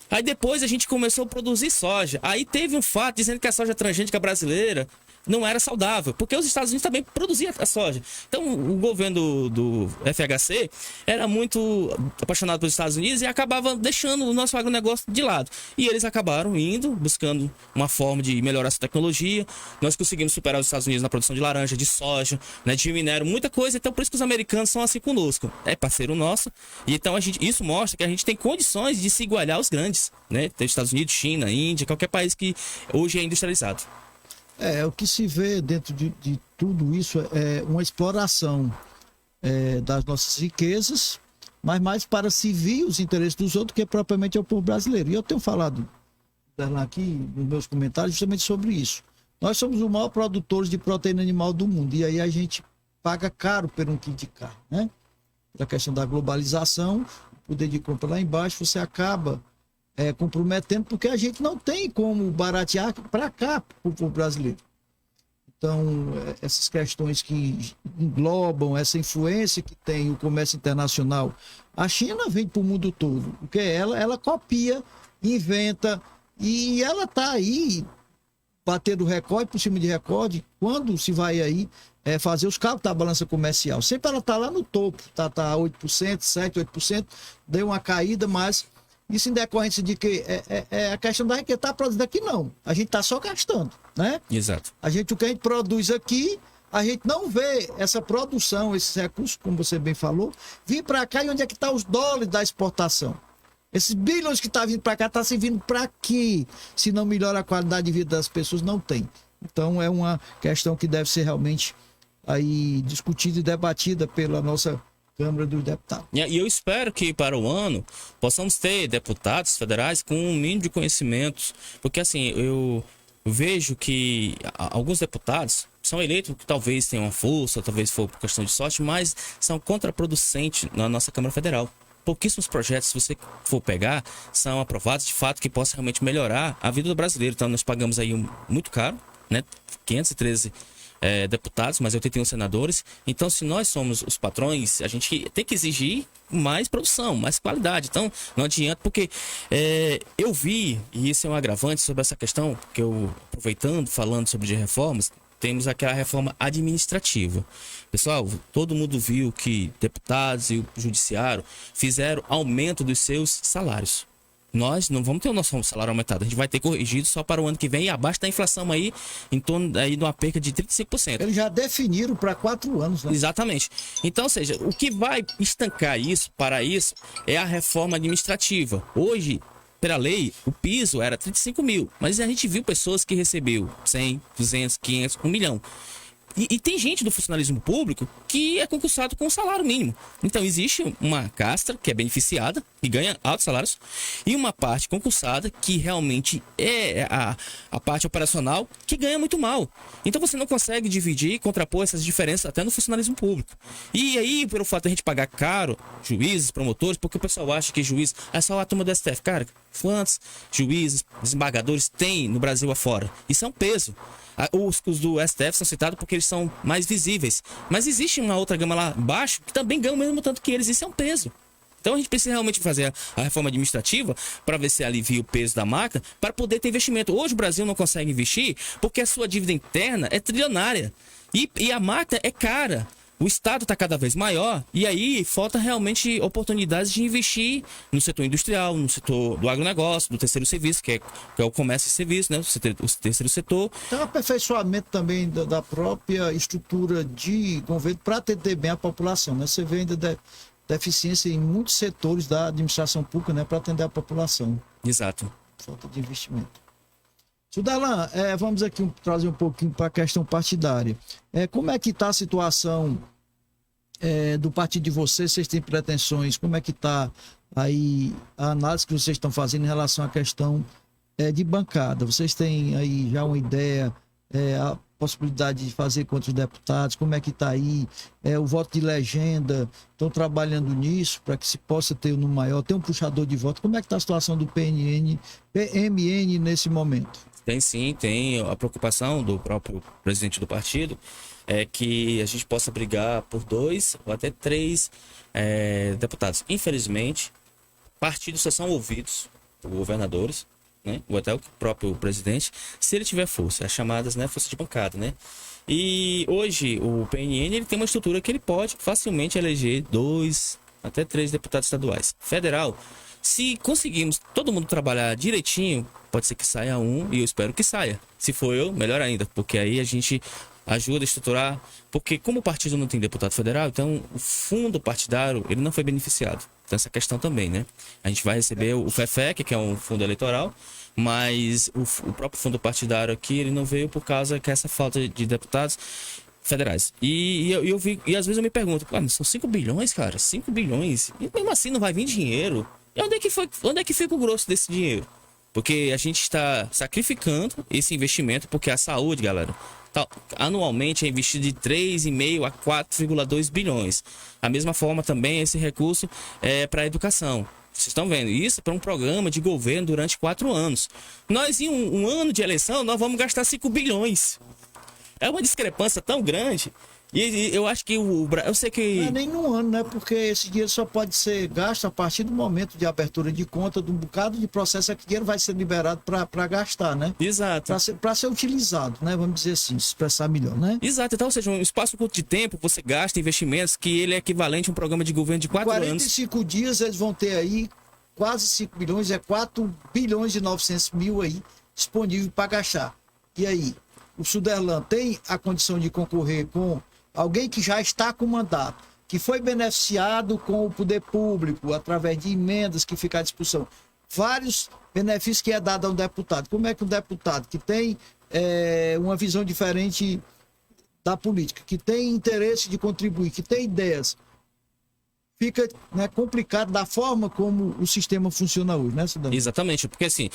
Aí depois a gente começou a produzir soja. Aí teve um fato dizendo que a soja transgênica brasileira não era saudável, porque os Estados Unidos também produziam a soja. Então o governo do FHC era muito apaixonado pelos Estados Unidos e acabava deixando o nosso agronegócio de lado. E eles acabaram indo, buscando uma forma de melhorar essa tecnologia. Nós conseguimos superar os Estados Unidos na produção de laranja, de soja, né, de minério, muita coisa. Então por isso que os americanos são assim conosco. É parceiro nosso. E então isso mostra que a gente tem condições de se igualar aos grandes, né? Tem Estados Unidos, China, Índia, qualquer país que hoje é industrializado. O que se vê dentro de tudo isso é uma exploração das nossas riquezas, mas mais para servir os interesses dos outros que propriamente é o povo brasileiro. E eu tenho falado aqui nos meus comentários justamente sobre isso. Nós somos os maiores produtores de proteína animal do mundo, e aí a gente paga caro por um quilo de carne, né? Pela questão da globalização, o poder de compra lá embaixo, você acaba comprometendo, porque a gente não tem como baratear para cá, para o povo brasileiro. Então, essas questões que englobam essa influência que tem o comércio internacional, a China vem para o mundo todo, porque ela copia, inventa, e ela está aí batendo recorde por cima de recorde, quando se vai aí fazer os cálculos da balança comercial. Sempre ela está lá no topo, tá 8%, 7%, 8%, deu uma caída, mas isso em decorrência de que a questão da riqueza está produzindo aqui, não. A gente está só gastando, né? Exato. O que a gente produz aqui, a gente não vê essa produção, esses recursos, como você bem falou, vir para cá e onde é que estão os dólares da exportação. Esses bilhões que tá vindo para cá, tá servindo para quê? Se não melhora a qualidade de vida das pessoas, não tem. Então é uma questão que deve ser realmente aí discutida e debatida pela nossa Câmara dos Deputados. E eu espero que para o ano possamos ter deputados federais com um mínimo de conhecimentos, porque assim, eu vejo que alguns deputados são eleitos que talvez tenham uma força, talvez for por questão de sorte, mas são contraproducentes na nossa Câmara Federal. Pouquíssimos projetos, se você for pegar, são aprovados de fato que possa realmente melhorar a vida do brasileiro. Então nós pagamos aí muito caro, né? 513 deputados, mas 81 senadores. Então, se nós somos os patrões, a gente tem que exigir mais produção, mais qualidade. Então, não adianta, porque eu vi, e isso é um agravante sobre essa questão, que eu, aproveitando, falando sobre de reformas, temos aquela reforma administrativa. Pessoal, todo mundo viu que deputados e o judiciário fizeram aumento dos seus salários. Nós não vamos ter o nosso salário aumentado, a gente vai ter corrigido só para o ano que vem e abaixo da inflação aí, em torno aí de uma perca de 35%. Eles já definiram para 4 anos, né? Exatamente. Então, ou seja, o que vai estancar isso, para isso, é a reforma administrativa. Hoje, pela lei, o piso era 35 mil, mas a gente viu pessoas que recebeu 100, 200, 500, 1 milhão. E tem gente do funcionalismo público que é concursado com salário mínimo. Então, existe uma casta que é beneficiada e ganha altos salários, e uma parte concursada que realmente é a parte operacional que ganha muito mal. Então, você não consegue dividir e contrapor essas diferenças até no funcionalismo público. E aí, pelo fato de a gente pagar caro, juízes, promotores, porque o pessoal acha que juiz é só a turma do STF. Cara, quantos juízes, desembargadores tem no Brasil afora? Isso é um peso. Os do STF são citados porque eles são mais visíveis. Mas existe uma outra gama lá embaixo que também ganha o mesmo tanto que eles. Isso é um peso. Então a gente precisa realmente fazer a reforma administrativa para ver se alivia o peso da máquina, para poder ter investimento. Hoje o Brasil não consegue investir porque a sua dívida interna é trilionária. E a máquina é cara. O Estado está cada vez maior e aí falta realmente oportunidades de investir no setor industrial, no setor do agronegócio, do terceiro serviço, que é o comércio e serviço, né? O terceiro setor. Então, aperfeiçoamento também da própria estrutura de governo para atender bem a população, né? Você vê ainda deficiência em muitos setores da administração pública, né? Para atender a população. Exato. Falta de investimento. Sudalan, vamos aqui trazer um pouquinho para a questão partidária. Como é que está a situação do partido de vocês? Vocês têm pretensões? Como é que está aí a análise que vocês estão fazendo em relação à questão de bancada? Vocês têm aí já uma ideia, a possibilidade de fazer contra os deputados? Como é que está aí o voto de legenda? Estão trabalhando nisso para que se possa ter um número maior, ter um puxador de voto? Como é que está a situação do PMN nesse momento? Tem sim, tem a preocupação do próprio presidente do partido, que a gente possa brigar por 2 ou até 3 deputados. Infelizmente, partidos só são ouvidos por governadores, né? Ou até o próprio presidente, se ele tiver força, as chamadas, né, força de bancada, né? E hoje o PNN ele tem uma estrutura que ele pode facilmente eleger 2 até 3 deputados estaduais. Federal, se conseguirmos todo mundo trabalhar direitinho, pode ser que saia um, e eu espero que saia. Se for eu, melhor ainda, porque aí a gente ajuda a estruturar, porque como o partido não tem deputado federal, então o fundo partidário, ele não foi beneficiado. Então essa questão também, né? A gente vai receber o FEFEC, que é um fundo eleitoral, mas o próprio fundo partidário aqui, ele não veio por causa que essa falta de deputados federais. E eu vi, e às vezes eu me pergunto, são 5 bilhões, cara, 5 bilhões, e mesmo assim não vai vir dinheiro. E onde é que fica o grosso desse dinheiro? Porque a gente está sacrificando esse investimento, porque a saúde, galera, anualmente é investido de 3,5 a 4,2 bilhões. Da mesma forma também esse recurso é para a educação. Vocês estão vendo isso para um programa de governo durante 4 anos. Nós em um ano de eleição, nós vamos gastar 5 bilhões. É uma discrepância tão grande. E eu acho que eu sei que... Não é nem num ano, né? Porque esse dinheiro só pode ser gasto a partir do momento de abertura de conta, de um bocado de processo, que o dinheiro vai ser liberado para gastar, né? Exato. Para ser utilizado, né? Vamos dizer assim, se expressar melhor, né? Exato. Então, ou seja, um espaço curto de tempo, você gasta investimentos que ele é equivalente a um programa de governo de 4 anos. 45 dias eles vão ter aí quase 5 bilhões, 4 bilhões e 900 mil aí disponível para gastar. E aí, o Suderlan tem a condição de concorrer com alguém que já está com mandato, que foi beneficiado com o poder público, através de emendas que ficam à disposição, vários benefícios que é dado a um deputado. Como é que um deputado que tem uma visão diferente da política, que tem interesse de contribuir, que tem ideias, fica, né, complicado da forma como o sistema funciona hoje, né, Cidadão? Exatamente, porque assim,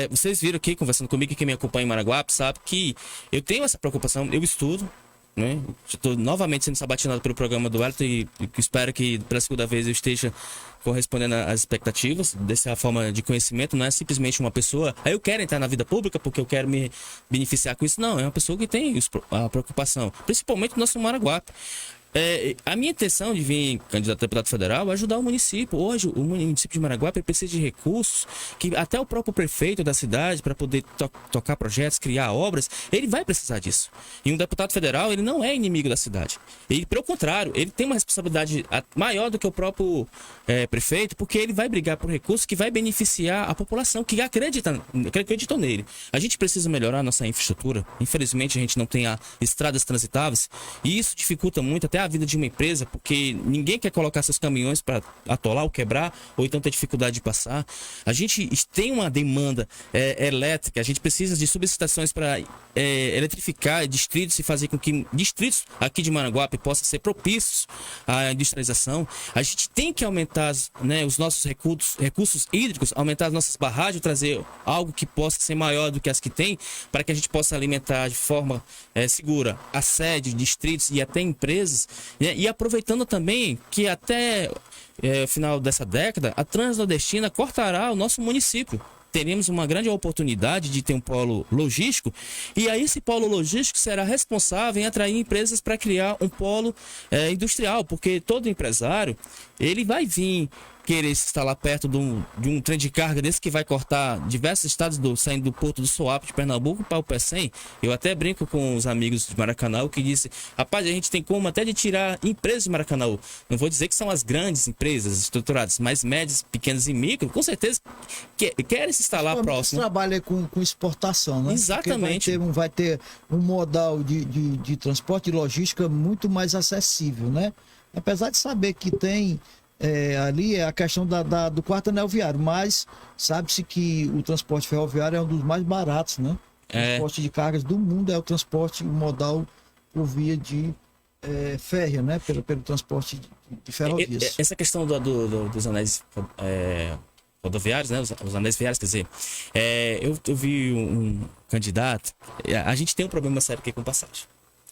vocês viram aqui, conversando comigo, quem me acompanha em Maranguape, sabe que eu tenho essa preocupação, eu estudo, né? Estou novamente sendo sabatinado pelo programa do Elton e espero que pela segunda vez eu esteja correspondendo às expectativas dessa forma de conhecimento. Não é simplesmente uma pessoa, aí eu quero entrar na vida pública porque eu quero me beneficiar com isso. Não, é uma pessoa que tem a preocupação, principalmente no nosso Maranguape. A minha intenção de vir candidato a deputado federal é ajudar o município. Hoje, o município de Maranguape precisa de recursos que até o próprio prefeito da cidade, para poder tocar projetos, criar obras, ele vai precisar disso. E um deputado federal, ele não é inimigo da cidade. Ele, pelo contrário, ele tem uma responsabilidade maior do que o próprio prefeito, porque ele vai brigar por recursos que vai beneficiar a população que acreditou nele. A gente precisa melhorar a nossa infraestrutura. Infelizmente, a gente não tem estradas transitáveis e isso dificulta muito até a vida de uma empresa, porque ninguém quer colocar seus caminhões para atolar ou quebrar, ou então ter dificuldade de passar. A gente tem uma demanda elétrica, a gente precisa de subestações para eletrificar distritos e fazer com que distritos aqui de Maranguape possam ser propícios à industrialização. A gente tem que aumentar os nossos recursos hídricos, aumentar as nossas barragens, trazer algo que possa ser maior do que as que tem, para que a gente possa alimentar de forma segura a sede, distritos e até empresas. E aproveitando também que até o final dessa década, a Transnordestina cortará o nosso município. Teremos uma grande oportunidade de ter um polo logístico, e aí esse polo logístico será responsável em atrair empresas para criar um polo industrial, porque todo empresário ele vai vir querer se instalar perto de um trem de carga desse que vai cortar diversos estados saindo do porto do Suape de Pernambuco para o Pecém. Eu até brinco com os amigos de Maracanã que disse, rapaz, a gente tem como até de tirar empresas de Maracanã. Não vou dizer que são as grandes empresas estruturadas, mas médias, pequenas e micro, com certeza querem se instalar próximo. Trabalha com exportação, né? Exatamente. Vai ter um modal de transporte e logística muito mais acessível, né? Apesar de saber que tem ali é a questão do quarto anel viário, mas sabe-se que o transporte ferroviário é um dos mais baratos, né? O transporte de cargas do mundo é o transporte modal por via de férrea, né? Pelo transporte de ferrovias. Essa questão dos anéis rodoviários, né? Os anéis viários, quer dizer, eu vi um candidato, a gente tem um problema sério aqui com passagem,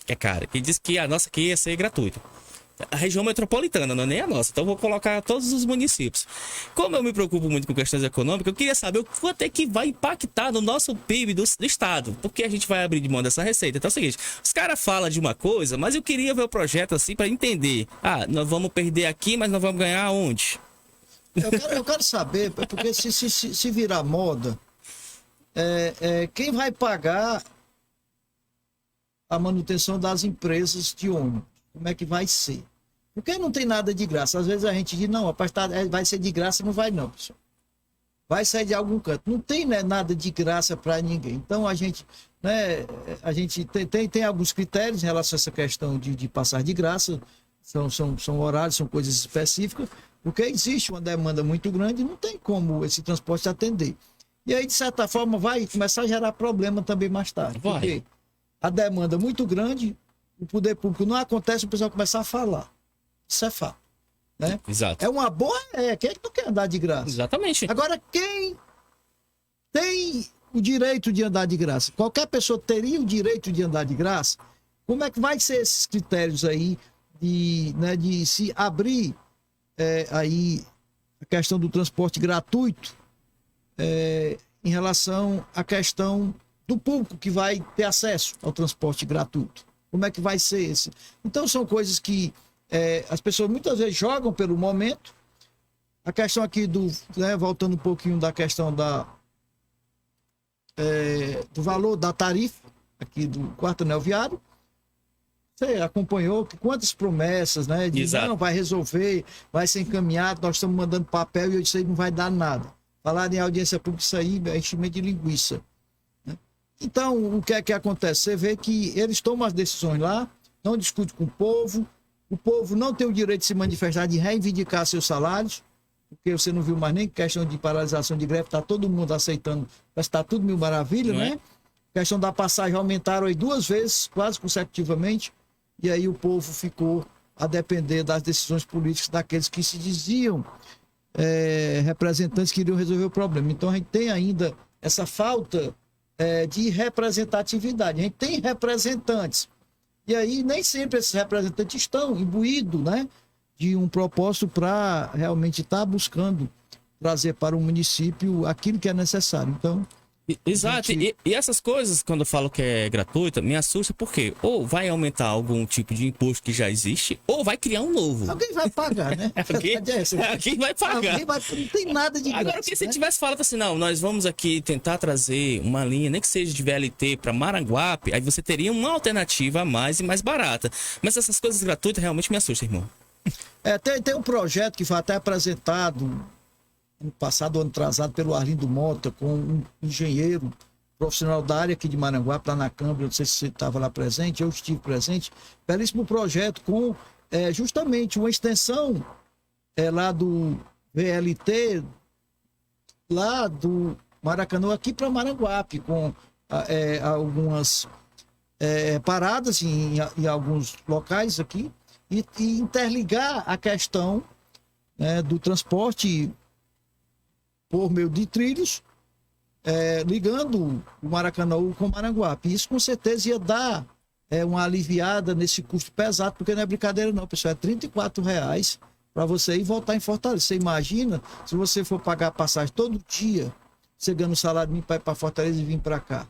que é caro, que diz que a nossa aqui ia ser gratuita. A região metropolitana, não é nem a nossa. Então eu vou colocar todos os municípios. Como eu me preocupo muito com questões econômicas, eu queria saber o quanto é que vai impactar no nosso PIB do estado. Porque a gente vai abrir de mão dessa receita. Então é o seguinte, os caras falam de uma coisa, mas eu queria ver o projeto assim para entender. Nós vamos perder aqui, mas nós vamos ganhar aonde? Eu quero saber, porque se virar moda, quem vai pagar a manutenção das empresas de ônibus? Como é que vai ser? Porque não tem nada de graça. Às vezes a gente diz, não, vai ser de graça, não vai não, pessoal. Vai sair de algum canto. Não tem, né, nada de graça para ninguém. Então a gente tem alguns critérios em relação a essa questão de passar de graça. São horários, são coisas específicas, porque existe uma demanda muito grande e não tem como esse transporte atender. E aí, de certa forma, vai começar a gerar problema também mais tarde. Porque a demanda é muito grande, o poder público não acontece, o pessoal começar a falar. Isso é fato. Né? Exato. É uma boa. Quem é que não quer andar de graça? Exatamente. Agora, quem tem o direito de andar de graça? Qualquer pessoa teria o direito de andar de graça? Como é que vai ser esses critérios aí de se abrir aí a questão do transporte gratuito em relação à questão do público que vai ter acesso ao transporte gratuito? Como é que vai ser esse? Então são coisas que as pessoas muitas vezes jogam pelo momento. A questão aqui voltando um pouquinho da questão do valor da tarifa aqui do quarto anel viário. Você acompanhou que quantas promessas, né? De não, vai resolver, vai ser encaminhado, nós estamos mandando papel e eu disse aí não vai dar nada. Falar em audiência pública, isso aí é enchimento de linguiça. Então, o que é que acontece? Você vê que eles tomam as decisões lá, não discutem com o povo, O povo não tem o direito de se manifestar, de reivindicar seus salários, porque você não viu mais nem questão de paralisação de greve, está todo mundo aceitando, parece que está tudo mil maravilha, Não é? né? Questão da passagem aumentaram aí 2 vezes, quase consecutivamente, e aí o povo ficou a depender das decisões políticas daqueles que se diziam representantes que iriam resolver o problema. Então a gente tem ainda essa falta de representatividade. A gente tem representantes, e aí nem sempre esses representantes estão imbuídos, né, de um propósito para realmente estar buscando trazer para o município aquilo que é necessário. Então, Exato, e essas coisas, quando eu falo que é gratuita, me assusta porque ou vai aumentar algum tipo de imposto que já existe, ou vai criar um novo. alguém vai pagar, né? A verdade é essa. Alguém vai pagar. Não tem nada de Agora, graça, porque se né? tivesse falado assim, não, nós vamos aqui tentar trazer uma linha, nem que seja de VLT para Maranguape, aí você teria uma alternativa a mais e mais barata. Mas essas coisas gratuitas realmente me assustam, irmão. Tem um projeto que foi até apresentado ano passado, ano atrasado, pelo Arlindo Mota, com um engenheiro profissional da área aqui de Maranguape, lá na Câmara, não sei se você estava lá presente, eu estive presente, belíssimo projeto com justamente uma extensão lá do VLT, lá do Maracanã, aqui para Maranguape, com algumas paradas em alguns locais aqui, e interligar a questão do transporte por meio de trilhos, ligando o Maracanã com o Maranguape. Isso com certeza ia dar uma aliviada nesse custo pesado, porque não é brincadeira não, pessoal, é R$ 34 para você ir voltar em Fortaleza. Você imagina se você for pagar a passagem todo dia, você ganha um salário mínimo para ir para Fortaleza e vir para cá.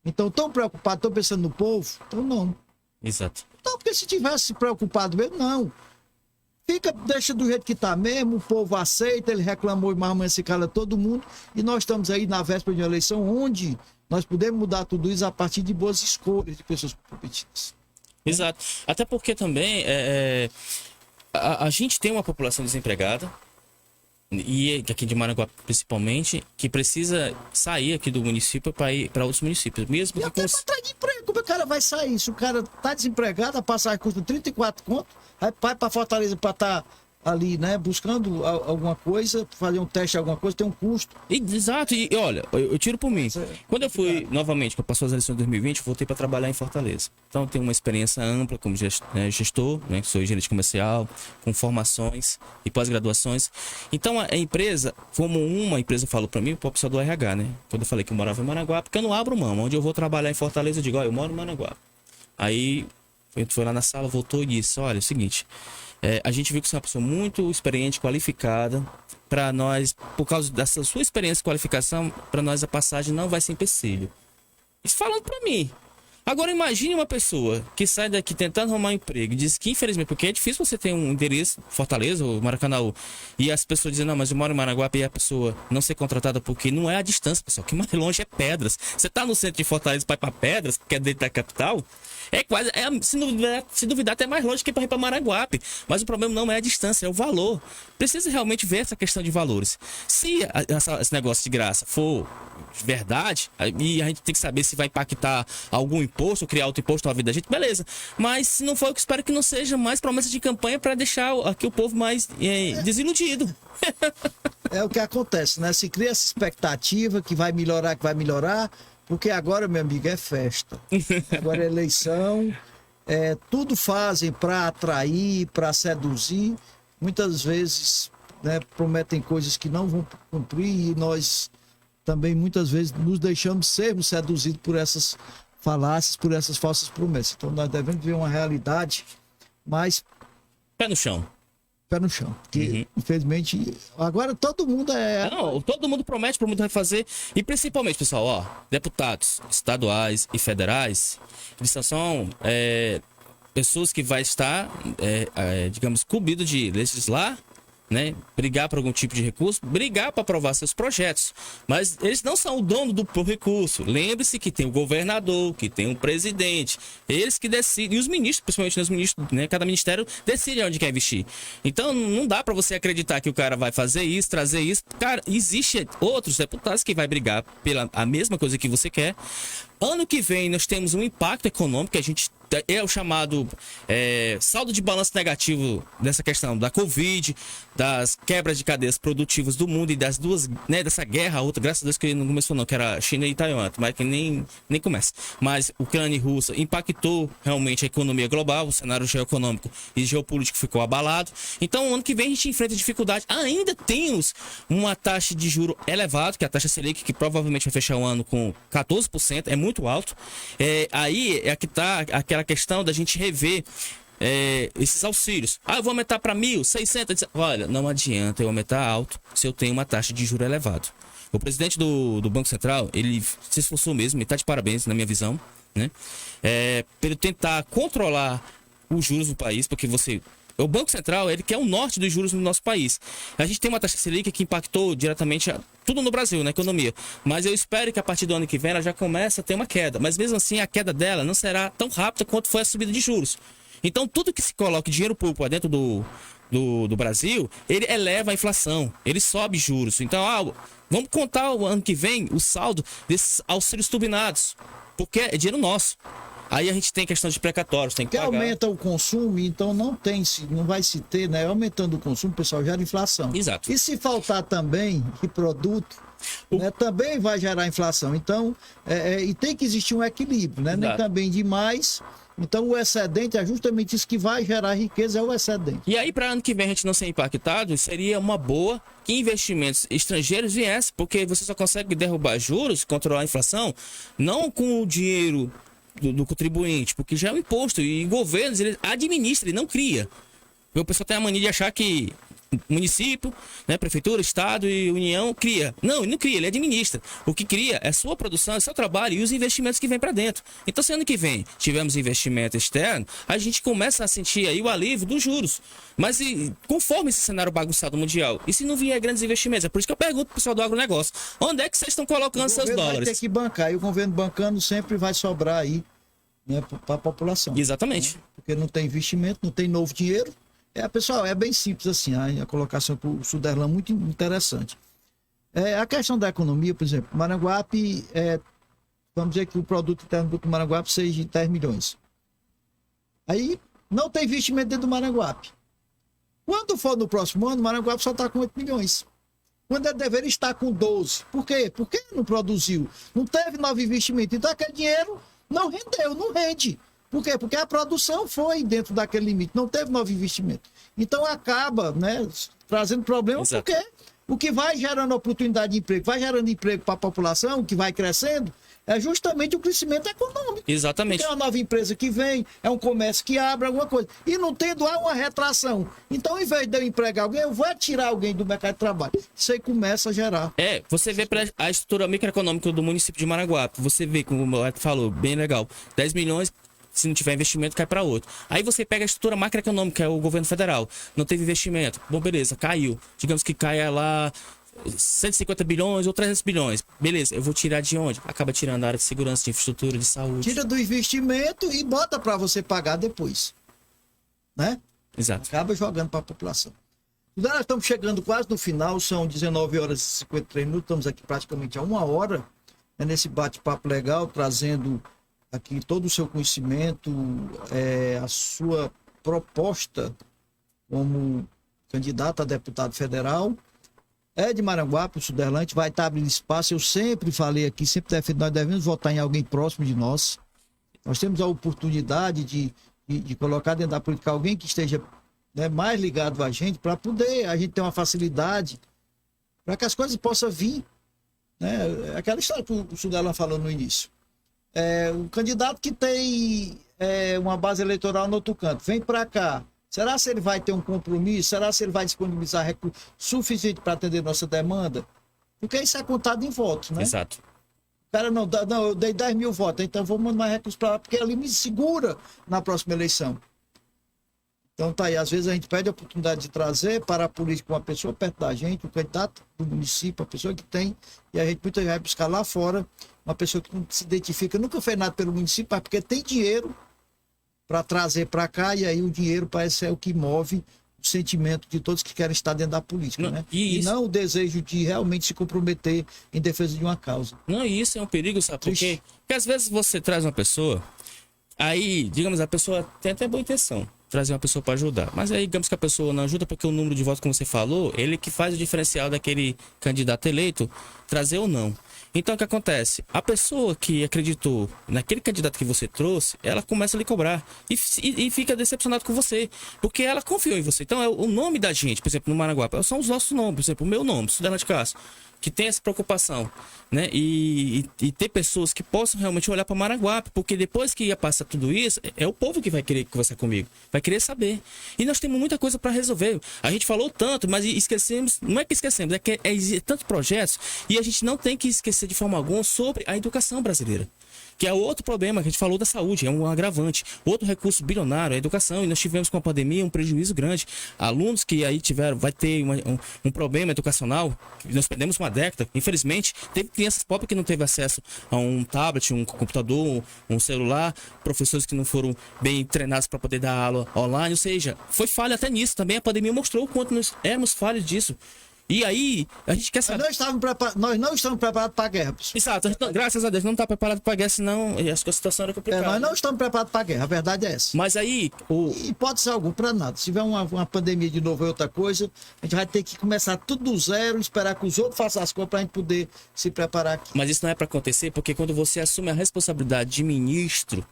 Então, tão preocupado, estão pensando no povo? Então, não. Exato. Então, porque se tivesse preocupado mesmo, não. Deixa do jeito que está mesmo, o povo aceita, ele reclamou, mas amanhã se cala todo mundo, e nós estamos aí na véspera de uma eleição onde nós podemos mudar tudo isso a partir de boas escolhas de pessoas comprometidas. Exato. Até porque também a gente tem uma população desempregada, e aqui de Maranguape principalmente, que precisa sair aqui do município para ir para outros municípios. Mesmo E que até para de emprego, como o cara vai sair? Se o cara está desempregado, a passagem custa 34 conto, aí vai para Fortaleza para estar ali, né, buscando alguma coisa, fazer um teste, alguma coisa, tem um custo. Exato, e olha, eu tiro por mim. Quando eu fui novamente para passar as eleições de 2020, eu voltei para trabalhar em Fortaleza. Então, eu tenho uma experiência ampla como gestor, né, sou gerente comercial, com formações e pós-graduações. Então, a empresa, como uma empresa falou para mim, o pessoal do RH, né, quando eu falei que eu morava em Maranguape, porque eu não abro mão. Onde eu vou trabalhar em Fortaleza, eu digo, ó, eu moro em Maranguape. Aí, ele foi lá na sala, voltou e disse, olha, é o seguinte, a gente viu que você é uma pessoa muito experiente, qualificada. Para nós, por causa dessa sua experiência e qualificação, para nós a passagem não vai ser empecilho. Isso falando para mim. Agora imagine uma pessoa que sai daqui tentando arrumar um emprego e diz que infelizmente, porque é difícil você ter um endereço, Fortaleza ou Maracanã, e as pessoas dizem, não, mas eu moro em Maranguape, e a pessoa não ser contratada porque não é a distância, pessoal, que mais longe é Pedras. Você tá no centro de Fortaleza para ir para Pedras, que é dentro da capital, é quase, se duvidar até mais longe que para ir para Maranguape. Mas o problema não é a distância, é o valor. Precisa realmente ver essa questão de valores. Se esse negócio de graça for verdade, e a gente tem que saber se vai impactar algum imposto, ou criar outro imposto na vida da gente, beleza. Mas se não for, eu espero que não seja mais promessa de campanha para deixar aqui o povo mais desiludido. É o que acontece, né? Se cria essa expectativa que vai melhorar, porque agora, meu amigo, é festa. Agora é eleição, tudo fazem para atrair, para seduzir. Muitas vezes, né, prometem coisas que não vão cumprir, e nós também muitas vezes nos deixamos sermos seduzidos por essas falácias, por essas falsas promessas. Então nós devemos ver uma realidade mais Pé no chão. pé no chão. Porque, infelizmente, agora todo mundo Não, todo mundo promete, todo mundo vai fazer. E principalmente, pessoal, ó, deputados estaduais e federais, eles são pessoas que vai estar, digamos, cumprido de legislar, né, brigar por algum tipo de recurso, brigar para aprovar seus projetos, mas eles não são o dono do recurso. Lembre-se que tem o governador, que tem o presidente, eles que decidem, e os ministros, principalmente os ministros, né, cada ministério decide onde quer investir. Então não dá para você acreditar que o cara vai fazer isso, trazer isso. Cara, existe outros deputados que vai brigar pela a mesma coisa que você quer, Ano que vem nós temos um impacto econômico, que a gente é o chamado saldo de balanço negativo dessa questão da Covid, das quebras de cadeias produtivas do mundo e das duas, né, dessa guerra, outra, graças a Deus que não começou não, que era China e Taiwan, mas que nem começa. Mas Ucrânia e Rússia impactou realmente a economia global, o cenário geoeconômico e geopolítico ficou abalado. Então, ano que vem a gente enfrenta dificuldade. Ainda temos uma taxa de juro elevada, que é a taxa Selic, que provavelmente vai fechar o ano com 14%, é muito alto. Aí é que está aquela questão da gente rever esses auxílios. Eu vou aumentar para 1.600. Olha, não adianta eu aumentar alto se eu tenho uma taxa de juro elevado. O presidente do Banco Central, ele se esforçou mesmo, e está de parabéns na minha visão, né? Para ele tentar controlar os juros do país, porque o Banco Central, ele quer o norte dos juros no nosso país. A gente tem uma taxa Selic que impactou diretamente tudo no Brasil, na economia. Mas eu espero que a partir do ano que vem ela já comece a ter uma queda. Mas mesmo assim, a queda dela não será tão rápida quanto foi a subida de juros. Então, tudo que se coloque dinheiro público dentro do Brasil, ele eleva a inflação, ele sobe juros. Então, vamos contar o ano que vem o saldo desses auxílios turbinados, porque é dinheiro nosso. Aí a gente tem questão de precatórios, tem que pagar. Aumenta o consumo, então não vai se ter, né? Aumentando o consumo, o pessoal gera inflação. Exato. E se faltar também de produto, né, também vai gerar inflação. Então, e tem que existir um equilíbrio, né? Nem também demais. Então, o excedente é justamente isso que vai gerar riqueza, é o excedente. E aí, para ano que vem a gente não ser impactado, seria uma boa que investimentos estrangeiros viessem, porque você só consegue derrubar juros, controlar a inflação, não com o dinheiro do contribuinte, porque já é um imposto e governos ele administra, ele não cria. O pessoal tem a mania de achar que município, né, prefeitura, estado e união cria. Não, ele não cria, ele administra. O que cria é sua produção, é seu trabalho e os investimentos que vêm para dentro. Então, se ano que vem tivermos investimento externo, a gente começa a sentir aí o alívio dos juros. Mas conforme esse cenário bagunçado mundial, e se não vier grandes investimentos? É por isso que eu pergunto pro pessoal do agronegócio, onde é que vocês estão colocando seus dólares? Vai ter que bancar, e o governo bancando sempre vai sobrar aí, né, para a população. Exatamente. Né? Porque não tem investimento, não tem novo dinheiro. Pessoal, é bem simples assim, a colocação para o Suderlan muito interessante. A questão da economia, por exemplo, Maranguape, vamos dizer que o produto interno bruto do Maranguape seja de 10 milhões. Aí não tem investimento dentro do Maranguape. Quando for no próximo ano, o Maranguape só está com 8 milhões. Quando ele deveria estar com 12. Por quê? Porque não produziu. Não teve novo investimento. Então aquele dinheiro não rendeu, não rende. Por quê? Porque a produção foi dentro daquele limite, não teve novo investimento. Então acaba, né, trazendo problemas. Exato. Porque o que vai gerando oportunidade de emprego, vai gerando emprego para a população, o que vai crescendo, é justamente o crescimento econômico. Exatamente. Porque é uma nova empresa que vem, é um comércio que abre, alguma coisa. E não tendo uma retração. Então, em vez de eu empregar alguém, eu vou tirar alguém do mercado de trabalho. Isso aí começa a gerar. Você vê a estrutura microeconômica do município de Maranguape. Você vê, como o Moleto falou, bem legal, 10 milhões... Se não tiver investimento, cai para outro. Aí você pega a estrutura macroeconômica, que é o governo federal. Não teve investimento. Bom, beleza, caiu. Digamos que caia lá 150 bilhões ou 300 bilhões. Beleza, eu vou tirar de onde? Acaba tirando da área de segurança, de infraestrutura, de saúde. Tira do investimento e bota para você pagar depois. Né? Exato. Acaba jogando para a população. Nós estamos chegando quase no final, são 19 horas e 53 minutos. Estamos aqui praticamente há 1 hora. Nesse bate-papo legal, trazendo aqui todo o seu conhecimento, a sua proposta como candidato a deputado federal. De Maranguape, o Suderlante, vai estar abrindo espaço. Eu sempre falei aqui, sempre defendo, nós devemos votar em alguém próximo de nós. Nós temos a oportunidade de colocar dentro da política alguém que esteja, né, mais ligado a gente, para poder a gente ter uma facilidade, para que as coisas possam vir. Né? Aquela história que o Suderlan falou no início. O candidato que tem uma base eleitoral no outro canto, vem para cá. Será se ele vai ter um compromisso? Será se ele vai disponibilizar recursos suficiente para atender nossa demanda? Porque isso é contado em votos, né? Exato. O cara não, eu dei 10 mil votos, então vou mandar mais recursos para lá, porque ele me segura na próxima eleição. Então tá aí, às vezes a gente perde a oportunidade de trazer para a política uma pessoa perto da gente, um candidato do município, a pessoa que tem, e a gente muitas vezes vai buscar lá fora uma pessoa que não se identifica, nunca fez nada pelo município, mas porque tem dinheiro para trazer para cá, e aí o dinheiro parece ser o que move o sentimento de todos que querem estar dentro da política, Não, né? e E isso- não o desejo de realmente se comprometer em defesa de uma causa. Não, e isso é um perigo, sabe por quê? Triste. Porque às vezes você traz uma pessoa, aí, digamos, a pessoa tem até boa intenção, trazer uma pessoa para ajudar. Mas aí, digamos que a pessoa não ajuda porque o número de votos, como você falou, ele que faz o diferencial daquele candidato eleito, trazer ou não. Então, o que acontece? A pessoa que acreditou naquele candidato que você trouxe, ela começa a lhe cobrar e fica decepcionada com você, porque ela confiou em você. Então, é o nome da gente, por exemplo, no Maranguape, são os nossos nomes, por exemplo, o meu nome, Sudana de Castro, que tem essa preocupação, né? E ter pessoas que possam realmente olhar para Maranguape, porque depois que passa tudo isso, é o povo que vai querer conversar comigo, vai querer saber. E nós temos muita coisa para resolver. A gente falou tanto, mas esquecemos, não é que esquecemos, é que é tantos projetos e a gente não tem que esquecer de forma alguma sobre a educação brasileira. Que é outro problema que a gente falou da saúde, é um agravante. Outro recurso bilionário, a educação. E nós tivemos com a pandemia um prejuízo grande. Alunos que aí vai ter um problema educacional, nós perdemos uma década. Infelizmente, teve crianças pobres que não teve acesso a um tablet, um computador, um celular, professores que não foram bem treinados para poder dar aula online. Ou seja, foi falha até nisso. Também a pandemia mostrou o quanto nós éramos falhos disso. E aí, a gente quer Nós saber. nós não estamos preparados para a guerra, pessoal. Exato, graças a Deus, não está preparado para a guerra, senão a situação era complicada. Nós não estamos preparados para a guerra, a verdade é essa. Mas aí, E hipótese alguma, para nada. Se tiver uma pandemia de novo ou outra coisa, a gente vai ter que começar tudo do zero, esperar que os outros façam as coisas para a gente poder se preparar aqui. mas isso não é para acontecer, porque quando você assume a responsabilidade de ministro,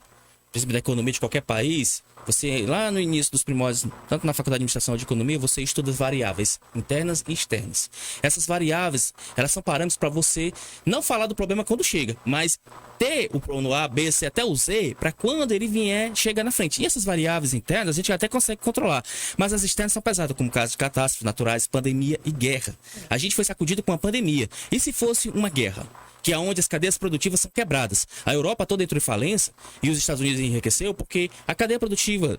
por exemplo, da economia de qualquer país, você, lá no início dos primórdios, tanto na faculdade de administração ou de economia, você estuda variáveis internas e externas. Essas variáveis, elas são parâmetros para você não falar do problema quando chega, mas ter o plano A, B, C, até o Z, para quando ele vier, chega na frente. E essas variáveis internas, a gente até consegue controlar, mas as externas são pesadas, como casos de catástrofes naturais, pandemia e guerra. A gente foi sacudido com a pandemia. E se fosse uma guerra? Que é onde as cadeias produtivas são quebradas. A Europa toda entrou em falência e os Estados Unidos enriqueceu porque a cadeia produtiva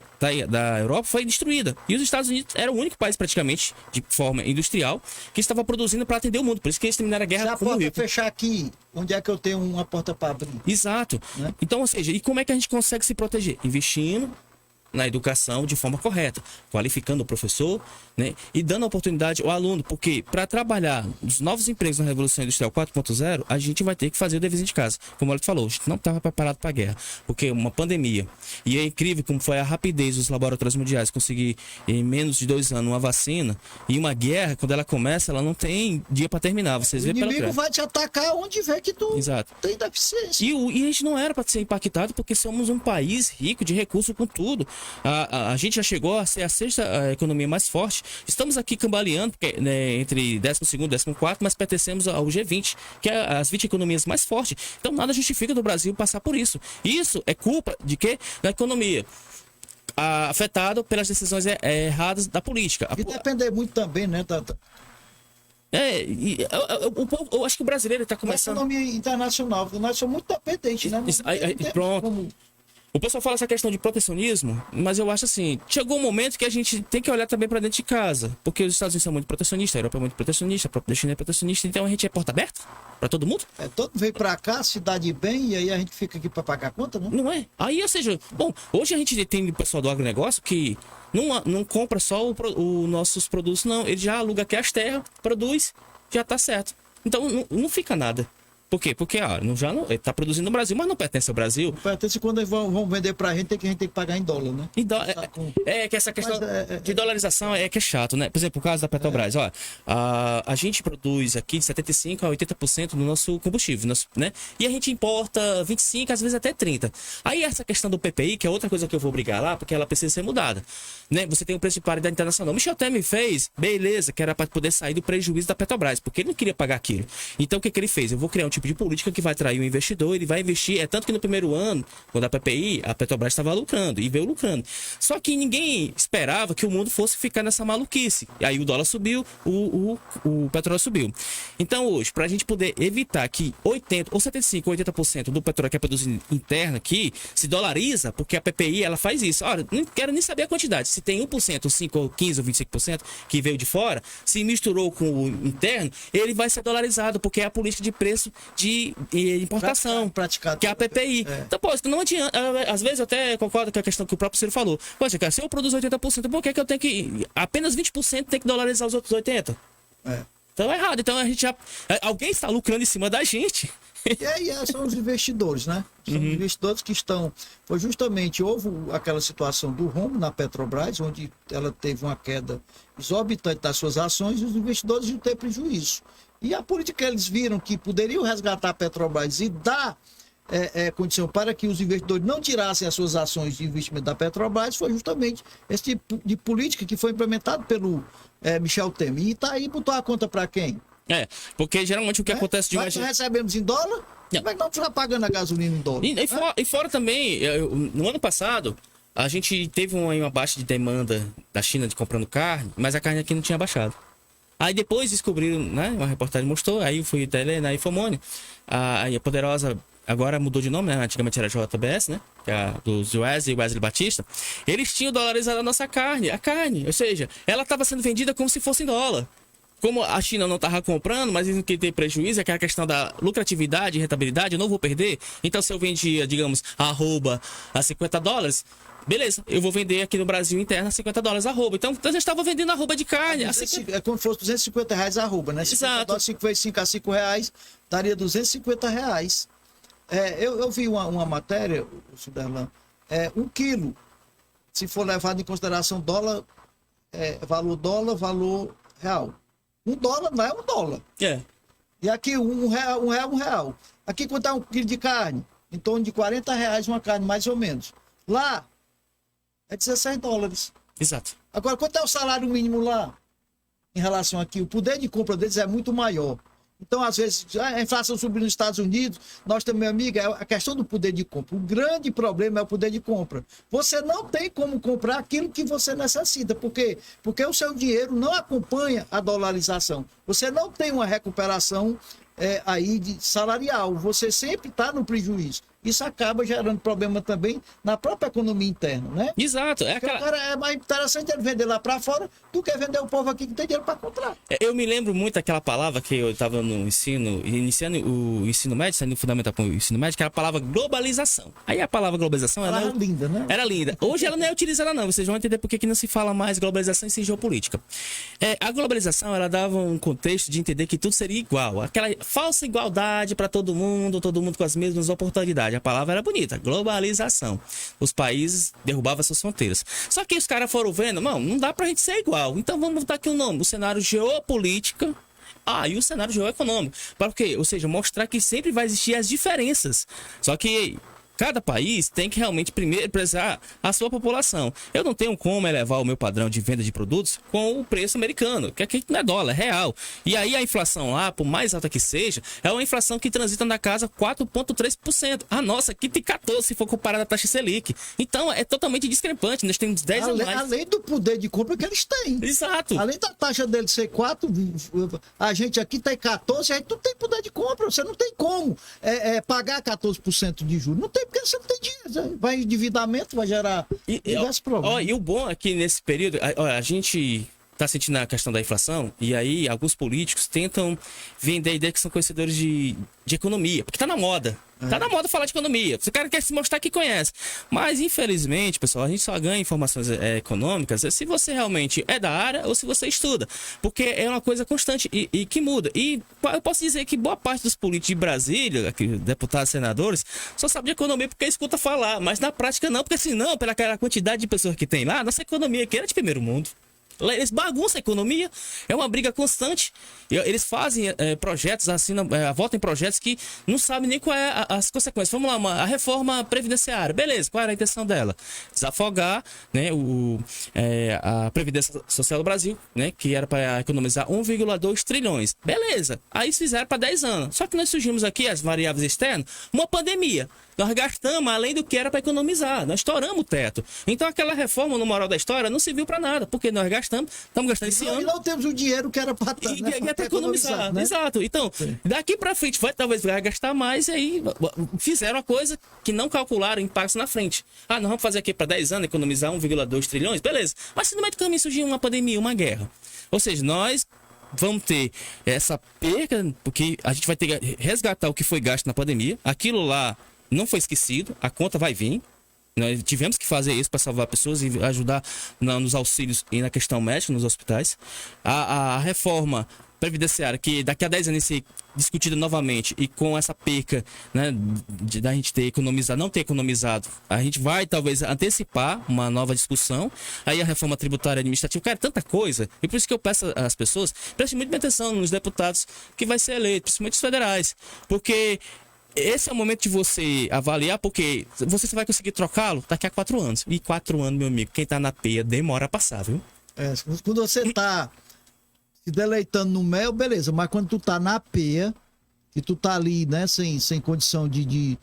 da Europa foi destruída. E os Estados Unidos era o único país praticamente, de forma industrial, que estava produzindo para atender o mundo. Por isso que eles terminaram a Se guerra a como porta rico. fechar aqui, onde é que eu tenho uma porta para abrir? Exato. Né? Então, ou seja, e como é que a gente consegue se proteger? Investindo na educação de forma correta, qualificando o professor, né, e dando oportunidade ao aluno, porque para trabalhar os novos empregos na Revolução Industrial 4.0, a gente vai ter que fazer o deverzinho de casa. Como ele falou, a gente não estava preparado para a guerra, porque uma pandemia, e é incrível como foi a rapidez dos laboratórios mundiais conseguir em menos de 2 anos uma vacina, e uma guerra, quando ela começa, ela não tem dia para terminar, vocês O veem pela inimigo trás. vai te atacar onde vê que tu Exato. tem deficiência. E a gente não era para ser impactado porque somos um país rico de recursos com tudo. A gente já chegou a ser a sexta economia mais forte. Estamos aqui cambaleando porque, né, entre 12º e 14º, mas pertencemos ao G20, que é as 20 economias mais fortes. Então nada justifica do Brasil passar por isso. Isso é culpa de quê? Da economia. Afetado pelas decisões erradas da política. E depender muito também, né, da Eu acho que o brasileiro está começando. economia internacional. Nós somos muito dependentes, né? Não tem Pronto. como- O pessoal fala essa questão de protecionismo, mas eu acho assim, chegou um momento que a gente tem que olhar também para dentro de casa, porque os Estados Unidos são muito protecionistas, a Europa é muito protecionista, a própria China é protecionista, então a gente é porta aberta para todo mundo? Todo veio pra cá, cidade bem, e aí a gente fica aqui pra pagar a conta, né? Não é? Aí, ou seja, bom, hoje a gente tem o pessoal do agronegócio que não compra só os nossos produtos, não, ele já aluga aqui as terras, produz, já tá certo. Então não fica nada. Por quê? Porque ele tá produzindo no Brasil, mas não pertence ao Brasil. Até quando eles vão vender pra gente, a gente tem que pagar em dólar, né? Que essa questão Mas de dolarização que é chato, né? Por exemplo, o caso da Petrobras, ó, a gente produz aqui de 75% a 80% do nosso combustível, né? E a gente importa 25%, às vezes até 30%. Aí essa questão do PPI, que é outra coisa que eu vou brigar lá, porque ela precisa ser mudada, né? Você tem o preço de paridade internacional. Michel Temer fez, beleza, que era para poder sair do prejuízo da Petrobras, porque ele não queria pagar aquilo. Então o que ele fez? Eu vou criar um tipo de política que vai atrair o investidor, ele vai investir, tanto que no primeiro ano, quando a PPI, a Petrobras estava lucrando, e veio lucrando. Só que ninguém esperava que o mundo fosse ficar nessa maluquice. E aí o dólar subiu, o petróleo subiu. Então hoje, para a gente poder evitar que 80% ou 75% ou 80% do petróleo que é produzido interno aqui se dolariza, porque a PPI ela faz isso. Olha, não quero nem saber a quantidade. Se tem 1%, ou 5%, ou 15%, ou 25% que veio de fora, se misturou com o interno, ele vai ser dolarizado, porque é a política de preço de importação, praticado. que é a PPI. Então, pô, não adianta. Às vezes eu até concordo com a questão que o próprio Ciro falou. Poxa, cara, se eu produzo 80%, por que eu tenho que. Apenas 20% tem que dolarizar os outros 80%? Então é errado. Então a gente já. Alguém está lucrando em cima da gente. E aí são os investidores, né? São os investidores que estão. Foi justamente, houve aquela situação do rombo na Petrobras, onde ela teve uma queda exorbitante das suas ações e os investidores iam ter prejuízo. E a política que eles viram que poderiam resgatar a Petrobras e dar condição para que os investidores não tirassem as suas ações de investimento da Petrobras foi justamente esse tipo de política que foi implementado pelo Michel Temer. E está aí, botou a conta para quem? Porque geralmente o que acontece de Nós recebemos em dólar, como é que nós estamos pagando a gasolina em dólar? E fora também, no ano passado, a gente teve uma baixa de demanda da China de comprando carne, mas a carne aqui não tinha baixado. Aí depois descobriram, né, uma reportagem mostrou, aí eu fui até na Infomone, a Poderosa agora mudou de nome, né? Antigamente era JBS, né? Que é dos Wesley Batista. Eles tinham dolarizado a nossa carne, ou seja, ela estava sendo vendida como se fosse em dólar. Como a China não estava comprando, mas eles não queriam ter prejuízo, é que a questão da lucratividade e rentabilidade, eu não vou perder. Então, se eu vendia, digamos, arroba a $50, beleza, eu vou vender aqui no Brasil interno a $50 arroba. Então, a gente estava vendendo arroba de carne. É como se fosse R$250 arroba, né? Exato. 5 vezes 5 a R$5, daria R$250. Eu vi uma matéria, Suderlan, 1 quilo, se for levado em consideração dólar, valor real. $1 não é $1. E aqui R$1. Aqui quanto é 1 quilo de carne? Em torno de R$40 uma carne, mais ou menos. Lá é $16. Exato. Agora, quanto é o salário mínimo lá? Em relação aqui, o poder de compra deles é muito maior. Então, às vezes, a inflação subiu nos Estados Unidos, nós também, amiga, é a questão do poder de compra. O grande problema é o poder de compra. Você não tem como comprar aquilo que você necessita. Por quê? Porque o seu dinheiro não acompanha a dolarização. Você não tem uma recuperação aí salarial. Você sempre está no prejuízo. Isso acaba gerando problema também na própria economia interna, né? Exato. O cara é mais interessante ele vender lá para fora do que vender o povo aqui que tem dinheiro para comprar. Eu me lembro muito daquela palavra que eu estava no iniciando o ensino médio, saindo fundamental para o ensino médio, que era a palavra globalização. Aí a palavra globalização era linda, né? Era linda. Hoje ela não é utilizada não, vocês vão entender por que não se fala mais globalização e sim geopolítica. A globalização, ela dava um contexto de entender que tudo seria igual. Aquela falsa igualdade para todo mundo com as mesmas oportunidades. A palavra era bonita, globalização. Os países derrubavam suas fronteiras. Só que os caras foram vendo, não dá pra gente ser igual. Então vamos botar aqui o nome, o cenário geopolítica. E o cenário geoeconômico. Para quê? Ou seja, mostrar que sempre vai existir as diferenças. Só que cada país tem que realmente primeiro prezar a sua população. Eu não tenho como elevar o meu padrão de venda de produtos com o preço americano, que aqui não é dólar, é real. E aí a inflação lá, por mais alta que seja, é uma inflação que transita na casa 4,3%. A nossa aqui tem 14% se for comparada à taxa Selic. Então é totalmente discrepante, nós temos 10 a mais. Além do poder de compra que eles têm. Exato. Além da taxa deles ser 4, a gente aqui tem 14, a gente não tem poder de compra, você não tem como pagar 14% de juros. Não tem, porque você não tem dinheiro. Vai endividamento, vai gerar diversos problemas. E o bom é que nesse período, a gente está sentindo a questão da inflação, e aí alguns políticos tentam vender a ideia que são conhecedores de economia, porque tá na moda. Tá na moda falar de economia. O cara quer se mostrar que conhece. Mas, infelizmente, pessoal, a gente só ganha informações econômicas se você realmente é da área ou se você estuda. Porque é uma coisa constante e que muda. E eu posso dizer que boa parte dos políticos de Brasília, aqui, deputados, senadores, só sabe de economia porque escuta falar. Mas na prática não, porque senão, pela quantidade de pessoas que tem lá, nossa economia aqui era de primeiro mundo. Eles bagunçam a economia, é uma briga constante. Eles fazem projetos, assinam, votam em projetos que não sabem nem qual é as consequências. Vamos lá, a reforma previdenciária, beleza, qual era a intenção dela? Desafogar, né, a Previdência Social do Brasil, né, que era para economizar 1,2 trilhões. Beleza, aí fizeram para 10 anos. Só que nós surgimos aqui, as variáveis externas, uma pandemia. Nós gastamos além do que era para economizar, nós estouramos o teto. Então aquela reforma, no moral da história, não serviu para nada, porque nós estamos gastando esse ano. E não temos o dinheiro que era para economizar. Né? Exato. Então, daqui para frente, talvez vai gastar mais, e aí fizeram uma coisa que não calcularam impactos na frente. Nós vamos fazer aqui para 10 anos, economizar 1,2 trilhões, beleza. Mas se no meio do caminho surgir uma pandemia, uma guerra. Ou seja, nós vamos ter essa perca, porque a gente vai ter que resgatar o que foi gasto na pandemia. Aquilo lá não foi esquecido, a conta vai vir. Nós tivemos que fazer isso para salvar pessoas e ajudar nos auxílios e na questão médica nos hospitais. A reforma previdenciária, que daqui a 10 anos ser discutida novamente, e com essa perca, né, da gente ter economizado, não ter economizado, a gente vai talvez antecipar uma nova discussão. Aí a reforma tributária administrativa, cara, tanta coisa. E por isso que eu peço às pessoas, prestem muito bem atenção nos deputados que vai ser eleito, principalmente os federais, porque esse é o momento de você avaliar, porque você vai conseguir trocá-lo daqui a 4 anos. E 4 anos, meu amigo, quem tá na peia demora a passar, viu? Quando você tá se deleitando no mel, beleza, mas quando tu tá na peia, e tu tá ali, né, sem condição de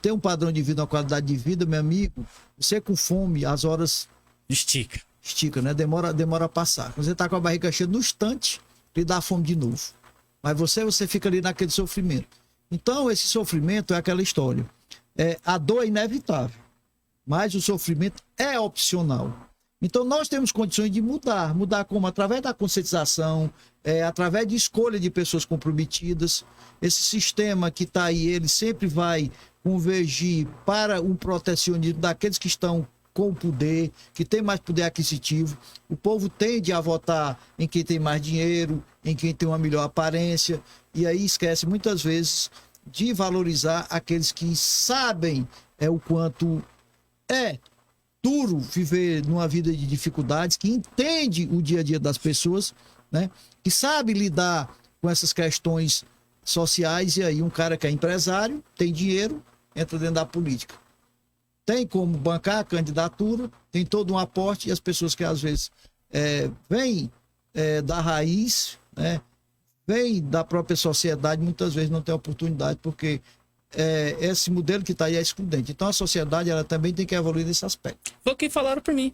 ter um padrão de vida, uma qualidade de vida, meu amigo, você com fome, as horas estica, né, demora a passar. Quando você tá com a barriga cheia no instante, lhe dá fome de novo. Mas você fica ali naquele sofrimento. Então, esse sofrimento é aquela história. A dor é inevitável, mas o sofrimento é opcional. Então, nós temos condições de mudar. Mudar como? Através da conscientização, através de escolha de pessoas comprometidas. Esse sistema que está aí, ele sempre vai convergir para um protecionismo daqueles que estão com poder, que tem mais poder aquisitivo. O povo tende a votar em quem tem mais dinheiro, em quem tem uma melhor aparência, e aí esquece muitas vezes de valorizar aqueles que sabem o quanto é duro viver numa vida de dificuldades, que entende o dia a dia das pessoas, né? Que sabe lidar com essas questões sociais. E aí um cara que é empresário, tem dinheiro, entra dentro da política. Tem como bancar a candidatura, tem todo um aporte, e as pessoas que às vezes vêm da raiz, né, vêm da própria sociedade, muitas vezes não tem oportunidade, porque esse modelo que está aí é excludente. Então a sociedade, ela também tem que evoluir nesse aspecto. Foi o que falaram para mim.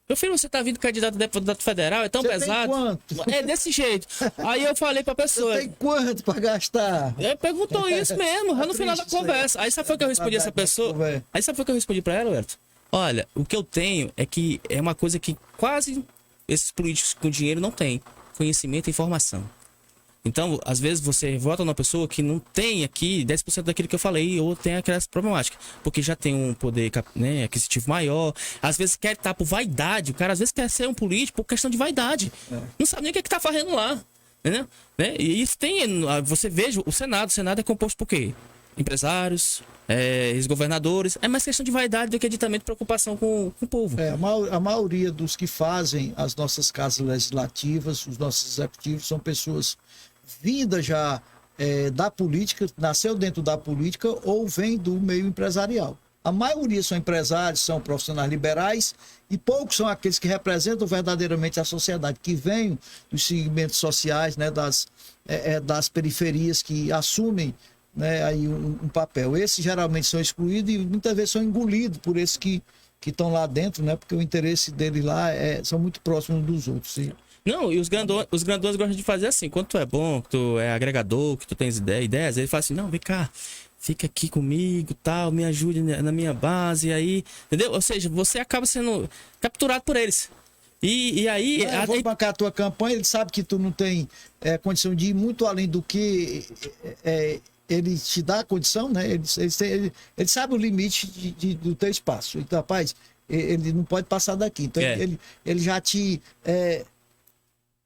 Meu filho, você tá vindo candidato a deputado federal, é tão Você pesado. tem quanto? É desse jeito. Aí eu falei pra pessoa. Você tem quanto para gastar? Perguntou isso mesmo, no final da conversa. Aí sabe o que eu respondi a essa pessoa? Aí sabe o que eu respondi pra ela, Werton? Olha, o que eu tenho é que é uma coisa que quase esses políticos com dinheiro não têm: conhecimento e informação. Então, às vezes você vota numa pessoa que não tem aqui 10% daquilo que eu falei, ou tem aquela problemática, porque já tem um poder, né, aquisitivo maior. Às vezes quer estar por vaidade. O cara às vezes quer ser um político por questão de vaidade. Não sabe nem o que tá fazendo lá, entendeu? Né? E isso tem, você veja o Senado é composto por quê? Empresários, ex-governadores. É mais questão de vaidade do que de também de preocupação com o povo. A maioria dos que fazem as nossas casas legislativas, os nossos executivos, são pessoas vinda já da política, nasceu dentro da política ou vem do meio empresarial. A maioria são empresários, são profissionais liberais, e poucos são aqueles que representam verdadeiramente a sociedade, que vêm dos segmentos sociais, né, das periferias, que assumem, né, aí um papel. Esses geralmente são excluídos e muitas vezes são engolidos por esses que estão lá dentro, né, porque o interesse deles lá são muito próximos dos outros. Sim. Não, e os grandões gostam de fazer assim: quando tu é bom, que tu é agregador, que tu tens ideias, ele fala assim: não, vem cá, fica aqui comigo, tal, me ajude na minha base, aí, entendeu? Ou seja, você acaba sendo capturado por eles. E aí... Eu vou bancar a tua campanha, ele sabe que tu não tem condição de ir muito além do que ele te dá a condição, né? Ele sabe o limite do teu espaço. Então, rapaz, ele não pode passar daqui. Então, ele já te...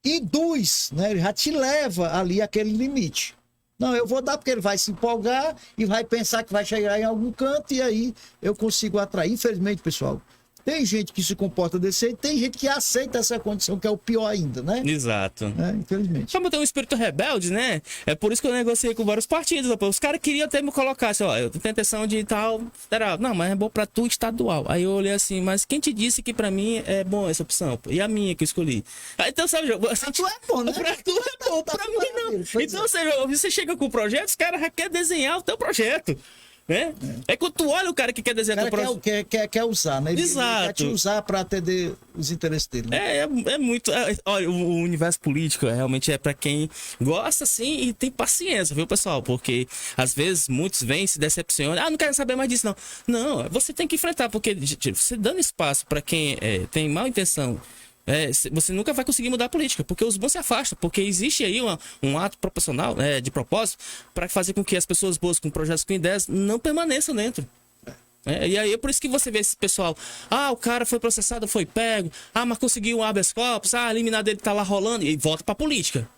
induz, né? Ele já te leva ali àquele limite. Não, eu vou dar porque ele vai se empolgar e vai pensar que vai chegar em algum canto, e aí eu consigo atrair. Infelizmente, pessoal, tem gente que se comporta desse jeito, tem gente que aceita essa condição, que é o pior ainda, né? Exato. Infelizmente. Como tem um espírito rebelde, né? É por isso que eu negociei com vários partidos. Os caras queriam até me colocar assim: ó, eu tenho a intenção de tal federal. Não, mas é bom pra tu estadual. Aí eu olhei assim: mas quem te disse que pra mim é bom essa opção? E a minha que eu escolhi? Aí, então, sabe, assim, tu é bom, né? Pra tu é bom, pra mim não. Então, você chega com o projeto, os caras já querem desenhar o teu projeto. Né? Quando tu olha o cara que quer desenhar teu projeto. Quer usar, né? Exato. Ele quer te usar para atender os interesses dele. Né? É muito. Olha, o universo político realmente é para quem gosta, assim, e tem paciência, viu, pessoal? Porque às vezes muitos vêm, se decepcionam. Não quero saber mais disso, não. Não, você tem que enfrentar, porque você dando espaço para quem tem má intenção você nunca vai conseguir mudar a política, porque os bons se afastam, porque existe aí um ato proporcional, de propósito, para fazer com que as pessoas boas com projetos com ideias não permaneçam dentro. E aí é por isso que você vê esse pessoal, o cara foi processado, foi pego, mas conseguiu um habeas corpus, a liminar dele tá lá rolando, e volta pra política.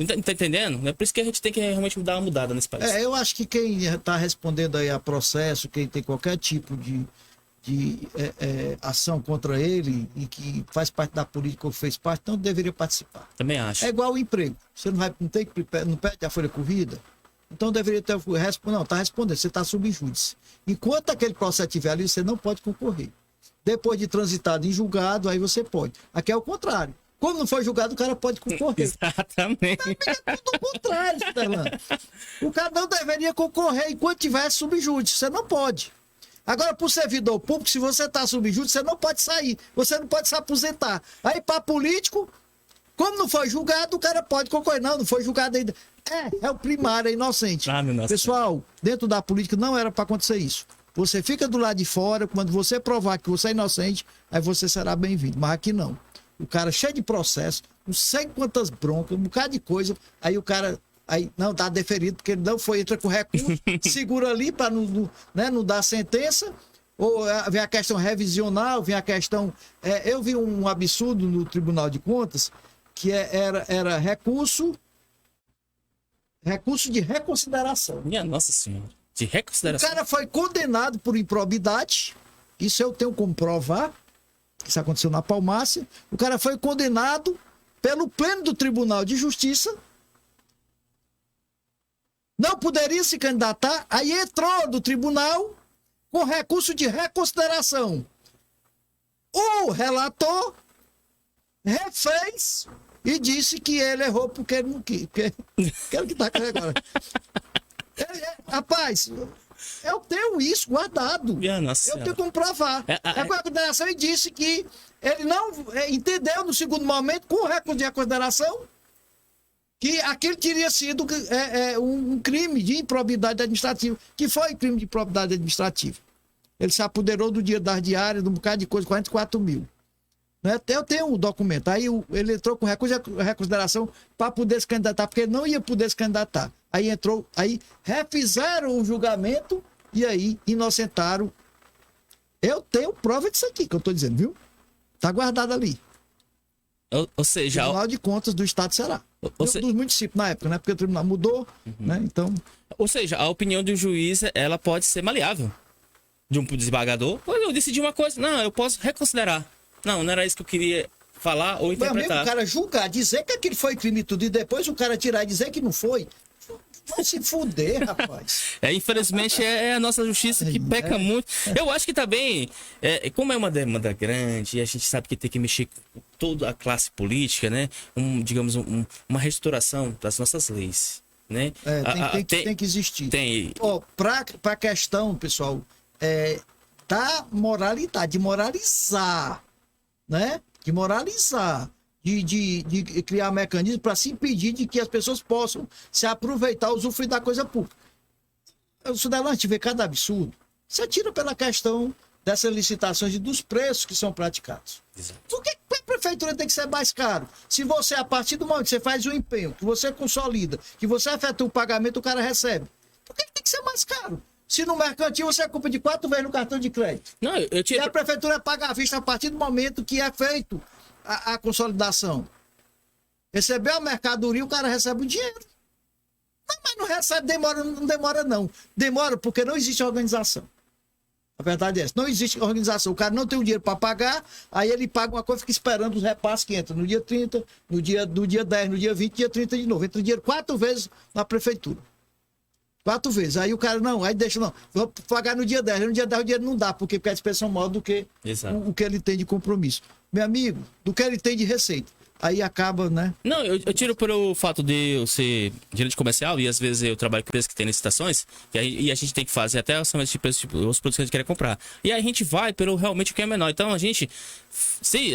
Tá entendendo? É por isso que a gente tem que realmente dar uma mudada nesse país. Eu acho que quem está respondendo aí a processo, quem tem qualquer tipo de ação contra ele e que faz parte da política ou fez parte, não deveria participar. Também acho. É igual o emprego. Você não pede a folha corrida, então deveria ter não, está respondendo, você está sob júdice. Enquanto aquele processo estiver ali, você não pode concorrer. Depois de transitado em julgado, aí você pode. Aqui é o contrário. Como não foi julgado, o cara pode concorrer. Exatamente. É tudo o contrário, Sterlando. O cara não deveria concorrer enquanto tivesse sob júdice. Você não pode. Agora, para o servidor público, se você está sob júdice, você não pode sair. Você não pode se aposentar. Aí, para político, como não foi julgado, o cara pode concorrer. Não foi julgado ainda. É o primário, é inocente. Pessoal, dentro da política não era para acontecer isso. Você fica do lado de fora, quando você provar que você é inocente, aí você será bem-vindo. Mas aqui não. O cara cheio de processo, não sei quantas broncas, um bocado de coisa, aí o cara não dá deferido, porque ele não foi, entra com recurso, segura ali para não dar sentença, ou vem a questão revisional, vem a questão... eu vi um absurdo no Tribunal de Contas, que era recurso de reconsideração. Minha Nossa Senhora, de reconsideração. O cara foi condenado por improbidade, isso eu tenho como provar, isso aconteceu na Palmácia. O cara foi condenado pelo Pleno do Tribunal de Justiça, não poderia se candidatar, aí entrou do tribunal com recurso de reconsideração. O relator refez e disse que ele errou porque ele não quis. Quero que tá aqui agora. Rapaz, eu tenho isso guardado. Eu tenho como provar. A consideração disse que ele não entendeu no segundo momento, com o recurso de reconsideração, que aquilo teria sido um crime de improbidade administrativa, que foi crime de improbidade administrativa. Ele se apoderou do dia das diárias, de um bocado de coisa, 44 mil. Eu tenho o documento. Aí ele entrou com recurso de reconsideração para poder se candidatar, porque ele não ia poder se candidatar. Aí refizeram o julgamento e aí inocentaram. Eu tenho prova disso aqui que eu estou dizendo, viu? Está guardado ali. Ou seja... Tribunal de Contas do Estado de Ceará. Dos municípios na época, né? Porque o tribunal mudou, né? Então... Ou seja, a opinião do juiz, ela pode ser maleável. De um desembargador. Eu decidi uma coisa. Não, eu posso reconsiderar. Não era isso que eu queria falar ou interpretar. Meu amigo, o cara julgar, dizer que aquilo foi crime e tudo, e depois o cara tirar e dizer que não foi... Vai se fuder, rapaz. Infelizmente, é a nossa justiça que peca muito. Eu acho que também, como é uma demanda grande, e a gente sabe que tem que mexer com toda a classe política, né? Digamos, uma restauração das nossas leis, né? Tem que existir. Tem. Para a questão, pessoal, da moralidade, de moralizar, né? De moralizar. De criar mecanismos para se impedir de que as pessoas possam se aproveitar, usufruir da coisa pública. O Sterlando, a gente vê cada absurdo. Você tira pela questão dessas licitações e dos preços que são praticados. Exato. Por que a prefeitura tem que ser mais caro? Se você, a partir do momento que você faz o empenho, que você consolida, que você efetua o pagamento, o cara recebe. Por que tem que ser mais caro? Se no mercantil você é culpa de 4 vezes no cartão de crédito. Não, E a prefeitura paga à vista a partir do momento que é feito a consolidação. Recebeu a mercadoria, o cara recebe o dinheiro. Não, mas não recebe, não demora não. Demora porque não existe organização. A verdade é essa, não existe organização. O cara não tem o dinheiro para pagar, aí ele paga uma coisa e fica esperando os repasses que entram no dia 30, no dia 10, no dia 20, dia 30 de novo. Entra o dinheiro 4 vezes na prefeitura. 4 vezes. Aí o cara, vou pagar no dia 10. No dia 10 o dinheiro não dá, porque a despesa maior do que o que ele tem de compromisso. Meu amigo, do que ele tem de receita. Aí acaba, né? Não, eu tiro pelo fato de eu ser gerente comercial e às vezes eu trabalho com empresas que têm licitações e a gente tem que fazer até orçamento de preço, os produtos que a gente quer comprar. E aí a gente vai pelo realmente o que é menor. Então a gente,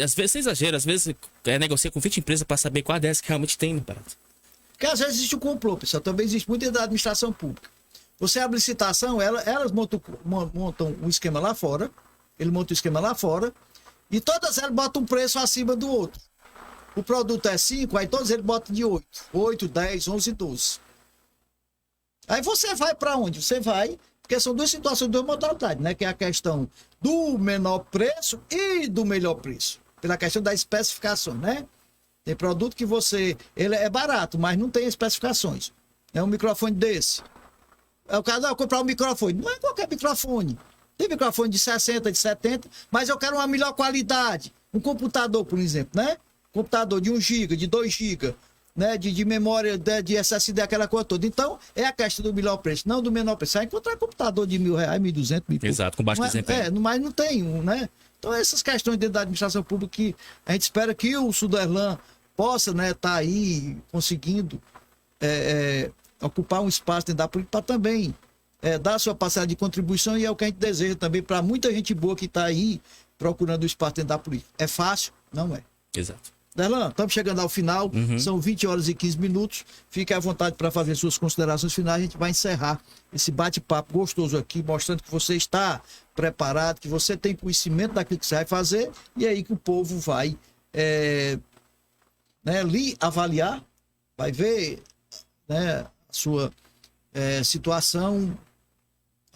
às vezes, sem exagero, às vezes negocia com 20 empresas para saber qual dessas que realmente tem, meu barato. Porque às vezes existe o complô, pessoal. Também existe muito da administração pública. Você abre licitação, elas montam um esquema lá fora, ele monta um esquema lá fora, e todas elas botam um preço acima do outro. o produto é 5, aí todos eles botam de 8. 8, 10, 11, 12. Aí você vai para onde? Você vai, porque são duas situações, duas modalidades, né? Que é a questão do menor preço e do melhor preço. Pela questão da especificação, né? Tem produto que ele é barato, mas não tem especificações. É um microfone desse. É o cara, eu comprar um microfone. Não é qualquer microfone. Tem microfone de 60, de 70, mas eu quero uma melhor qualidade. Um computador, por exemplo, né? Computador de 1 GB, de 2 GB, né? De memória, de SSD, aquela coisa toda. Então, é a questão do melhor preço, não do menor preço. Você vai encontrar computador de R$1.000, R$1.200, R$1.000. Exato, com baixo desempenho. Mas não tem um, né? Então, essas questões dentro da administração pública que a gente espera que o Suderlan possa, né, tá aí conseguindo ocupar um espaço dentro da política para também dar sua parcela de contribuição, e é o que a gente deseja também para muita gente boa que está aí procurando o espaço dentro da política. É fácil? Não é. Exato. Derlan, estamos chegando ao final, são 20 horas e 15 minutos. Fique à vontade para fazer suas considerações finais. A gente vai encerrar esse bate-papo gostoso aqui, mostrando que você está preparado, que você tem conhecimento daquilo que você vai fazer, e é aí que o povo vai lhe avaliar, vai ver, né, a sua situação,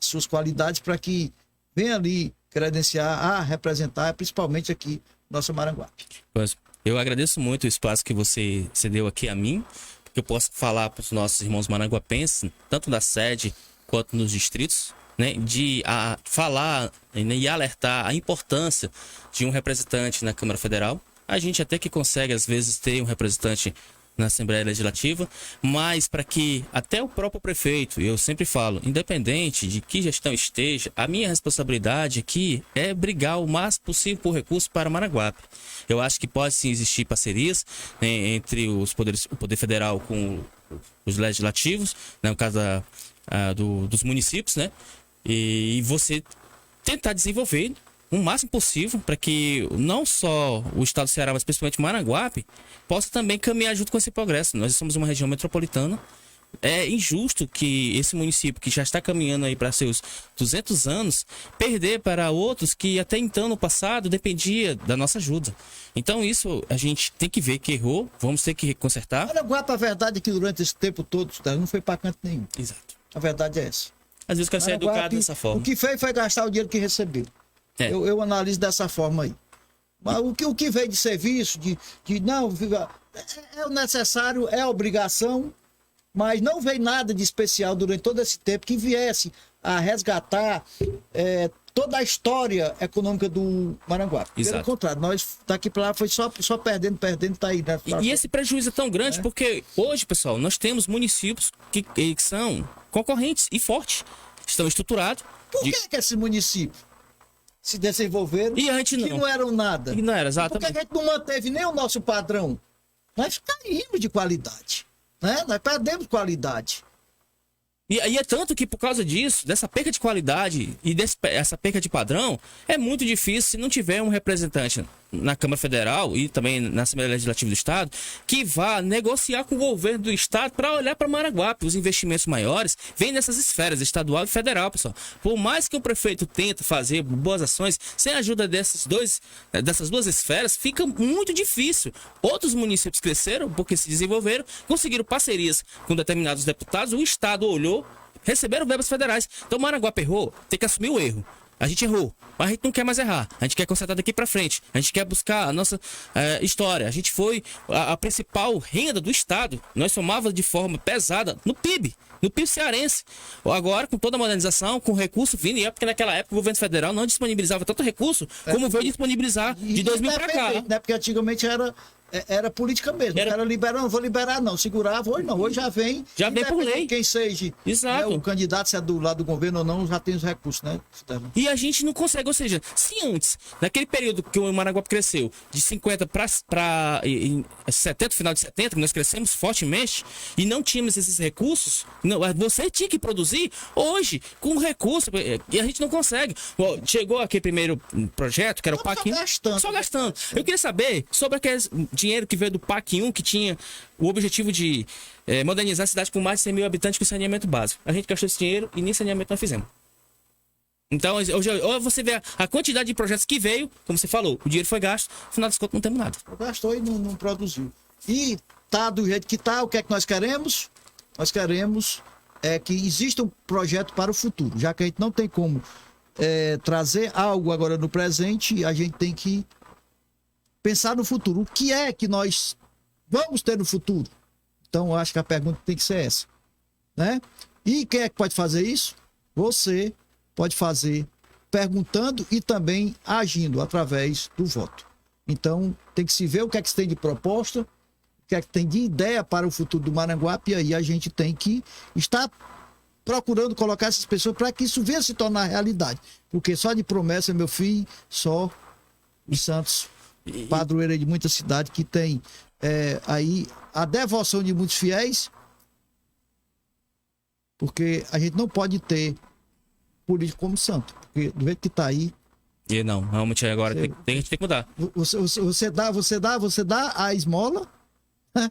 as suas qualidades, para que venha ali credenciar, representar, principalmente aqui, nossa Maranguape. Pois, eu agradeço muito o espaço que você cedeu aqui a mim, porque eu posso falar para os nossos irmãos maranguapenses, tanto da sede quanto nos distritos, né, de falar, né, e alertar a importância de um representante na Câmara Federal. A gente até que consegue, às vezes, ter um representante na Assembleia Legislativa, mas para que até o próprio prefeito, eu sempre falo, independente de que gestão esteja, a minha responsabilidade aqui é brigar o máximo possível por recursos para Maranguape. Eu acho que pode sim existir parcerias, né, entre os poderes, o Poder Federal com os legislativos, né, no caso dos municípios, né, e você tentar desenvolver o máximo possível para que não só o estado do Ceará, mas principalmente Maranguape, possa também caminhar junto com esse progresso. Nós somos uma região metropolitana. É injusto que esse município, que já está caminhando aí para seus 200 anos, perder para outros que até então, no passado, dependia da nossa ajuda. Então isso a gente tem que ver que errou, vamos ter que consertar. Maranguape, a verdade é que durante esse tempo todo, não foi para canto nenhum. Exato. A verdade é essa. Às vezes quer ser educado dessa forma. O que fez foi gastar o dinheiro que recebeu. Eu analiso dessa forma aí. Mas o que veio de serviço, não, é o necessário, é a obrigação, mas não veio nada de especial durante todo esse tempo que viesse a resgatar toda a história econômica do Maranguape. Exato. Pelo contrário, nós daqui para lá foi só perdendo, tá aí. Né? E esse prejuízo é tão grande porque hoje, pessoal, nós temos municípios que são concorrentes e fortes, estão estruturados. Por que esses municípios se desenvolveram e a gente que não eram nada? E não era, exatamente. Por que a gente não manteve nem o nosso padrão? Nós caímos de qualidade, né? Nós perdemos qualidade. E é tanto que por causa disso, dessa perca de qualidade e essa perca de padrão, é muito difícil se não tiver um representante na Câmara Federal e também na Assembleia Legislativa do Estado que vá negociar com o governo do Estado para olhar para Maranguape. Os investimentos maiores vêm nessas esferas, estadual e federal, pessoal. Por mais que o prefeito tente fazer boas ações, sem a ajuda dessas duas esferas, fica muito difícil. Outros municípios cresceram porque se desenvolveram, conseguiram parcerias com determinados deputados, o Estado olhou, receberam verbas federais. Então Maranguape errou, tem que assumir o erro. A gente errou, mas a gente não quer mais errar. A gente quer consertar daqui para frente. A gente quer buscar a nossa história. A gente foi a principal renda do Estado. Nós somávamos de forma pesada no PIB cearense. Agora, com toda a modernização, com recurso vindo, e é porque naquela época o governo federal não disponibilizava tanto recurso como veio disponibilizar de 2000 para cá. Né? Porque antigamente era política mesmo. Era liberar, não vou liberar, não. Segurava, hoje não. Hoje já vem. Já vem por lei. Quem seja, exato, né, o candidato, se é do lado do governo ou não, já tem os recursos, né? E a gente não consegue, ou seja, se antes, naquele período que o Maranguape cresceu, de 50 para 70, final de 70, que nós crescemos fortemente e não tínhamos esses recursos, você tinha que produzir hoje com recurso, e a gente não consegue. Chegou aquele primeiro projeto, que era o PAC 1, só gastando. Eu queria saber sobre aquele dinheiro que veio do PAC 1, que tinha o objetivo de modernizar a cidade com mais de 100 mil habitantes com saneamento básico. A gente gastou esse dinheiro e nem saneamento nós fizemos. Então, hoje, ou você vê a quantidade de projetos que veio, como você falou, o dinheiro foi gasto, no final das contas não temos nada. Gastou e não produziu. E tá do jeito que tá, o que é que nós queremos? Nós queremos que exista um projeto para o futuro. Já que a gente não tem como trazer algo agora no presente, a gente tem que pensar no futuro. O que é que nós vamos ter no futuro? Então, eu acho que a pergunta tem que ser essa, né? E quem é que pode fazer isso? Você pode fazer perguntando e também agindo através do voto. Então, tem que se ver o que é que se tem de proposta, o que é que tem de ideia para o futuro do Maranguape, e aí a gente tem que estar procurando colocar essas pessoas para que isso venha se tornar realidade. Porque só de promessa, meu filho, só os santos, padroeira de muita cidade, que tem aí a devoção de muitos fiéis, porque a gente não pode ter político como santo, porque do jeito que está aí. E não, realmente agora a gente tem que mudar. Você dá a esmola, né?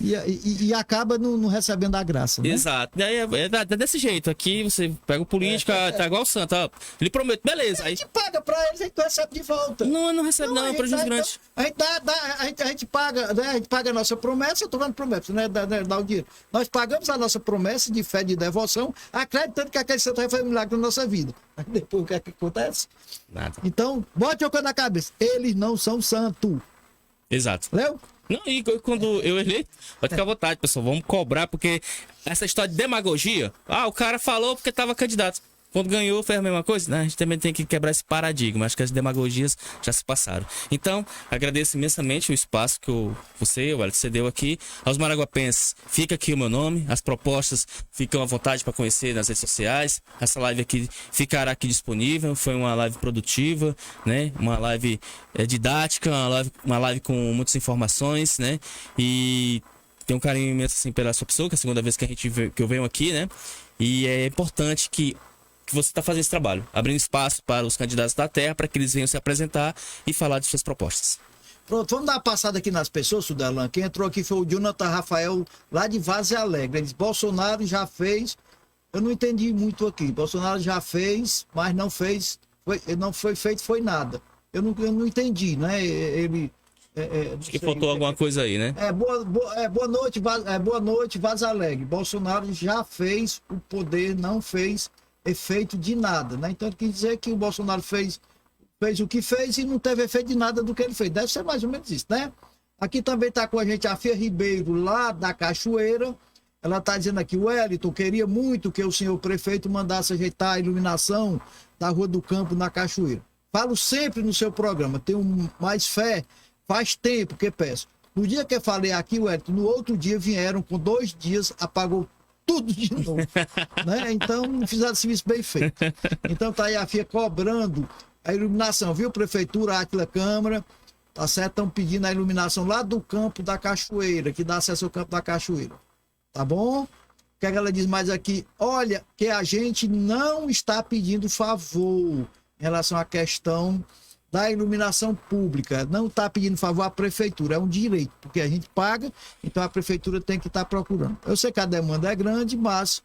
e acaba não recebendo a graça, né? Exato. É desse jeito. Aqui você pega o político, tá igual o santo. Ó, ele promete, beleza. A gente paga pra eles, a gente recebe de volta. Não recebe, não, é um prejuízo grande. A gente paga, né? A gente paga a nossa promessa, eu tô falando promessa, né? Dá o dinheiro. Nós pagamos a nossa promessa de fé, de devoção, acreditando que aquele santo vai fazer um milagre na nossa vida. Aí depois o que é que acontece? Nada. Então, bote o coisa na cabeça. Eles não são santos. Exato. Leu? Não, e quando eu errei, pode ficar à vontade, pessoal. Vamos cobrar, porque essa história de demagogia, o cara falou porque tava candidato. Quando ganhou, fez a mesma coisa? Né? A gente também tem que quebrar esse paradigma. Acho que as demagogias já se passaram. Então, agradeço imensamente o espaço que o Wellington, cedeu aqui. Aos maraguapenses, fica aqui o meu nome. As propostas ficam à vontade para conhecer nas redes sociais. Essa live aqui ficará aqui disponível. Foi uma live produtiva, né? Uma live didática, uma live com muitas informações, né? E tenho um carinho imenso assim, pela sua pessoa, que é a segunda vez que eu venho aqui, né? E é importante que você está fazendo esse trabalho, abrindo espaço para os candidatos da terra, para que eles venham se apresentar e falar de suas propostas. Pronto, vamos dar uma passada aqui nas pessoas, Sudelan. Quem entrou aqui foi o Jonathan Rafael, lá de Várzea Alegre. Ele disse, Bolsonaro já fez, eu não entendi muito aqui, Bolsonaro já fez, mas não fez, não foi feito, foi nada. Eu não entendi, né? Ele... Acho que faltou alguma coisa aí, né? Boa noite, Várzea Alegre. Bolsonaro já fez, o poder não fez efeito de nada, né? Então, quer dizer que o Bolsonaro fez o que fez e não teve efeito de nada do que ele fez. Deve ser mais ou menos isso, né? Aqui também está com a gente a Fia Ribeiro, lá da Cachoeira. Ela está dizendo aqui, Wellington, queria muito que o senhor prefeito mandasse ajeitar a iluminação da Rua do Campo na Cachoeira. Falo sempre no seu programa, tenho mais fé, faz tempo que peço. No dia que eu falei aqui, Wellington, no outro dia vieram, com 2 dias, apagou tudo de novo, né? Então, não fizeram serviço bem feito. Então, tá aí a FIA cobrando a iluminação, viu? Prefeitura, Átila Câmara, tá certo? Estão pedindo a iluminação lá do campo da Cachoeira, que dá acesso ao campo da Cachoeira. Tá bom? O que ela diz mais aqui? Olha, que a gente não está pedindo favor em relação à questão da iluminação pública, não está pedindo favor à prefeitura, é um direito, porque a gente paga, então a prefeitura tem que estar procurando. Eu sei que a demanda é grande, mas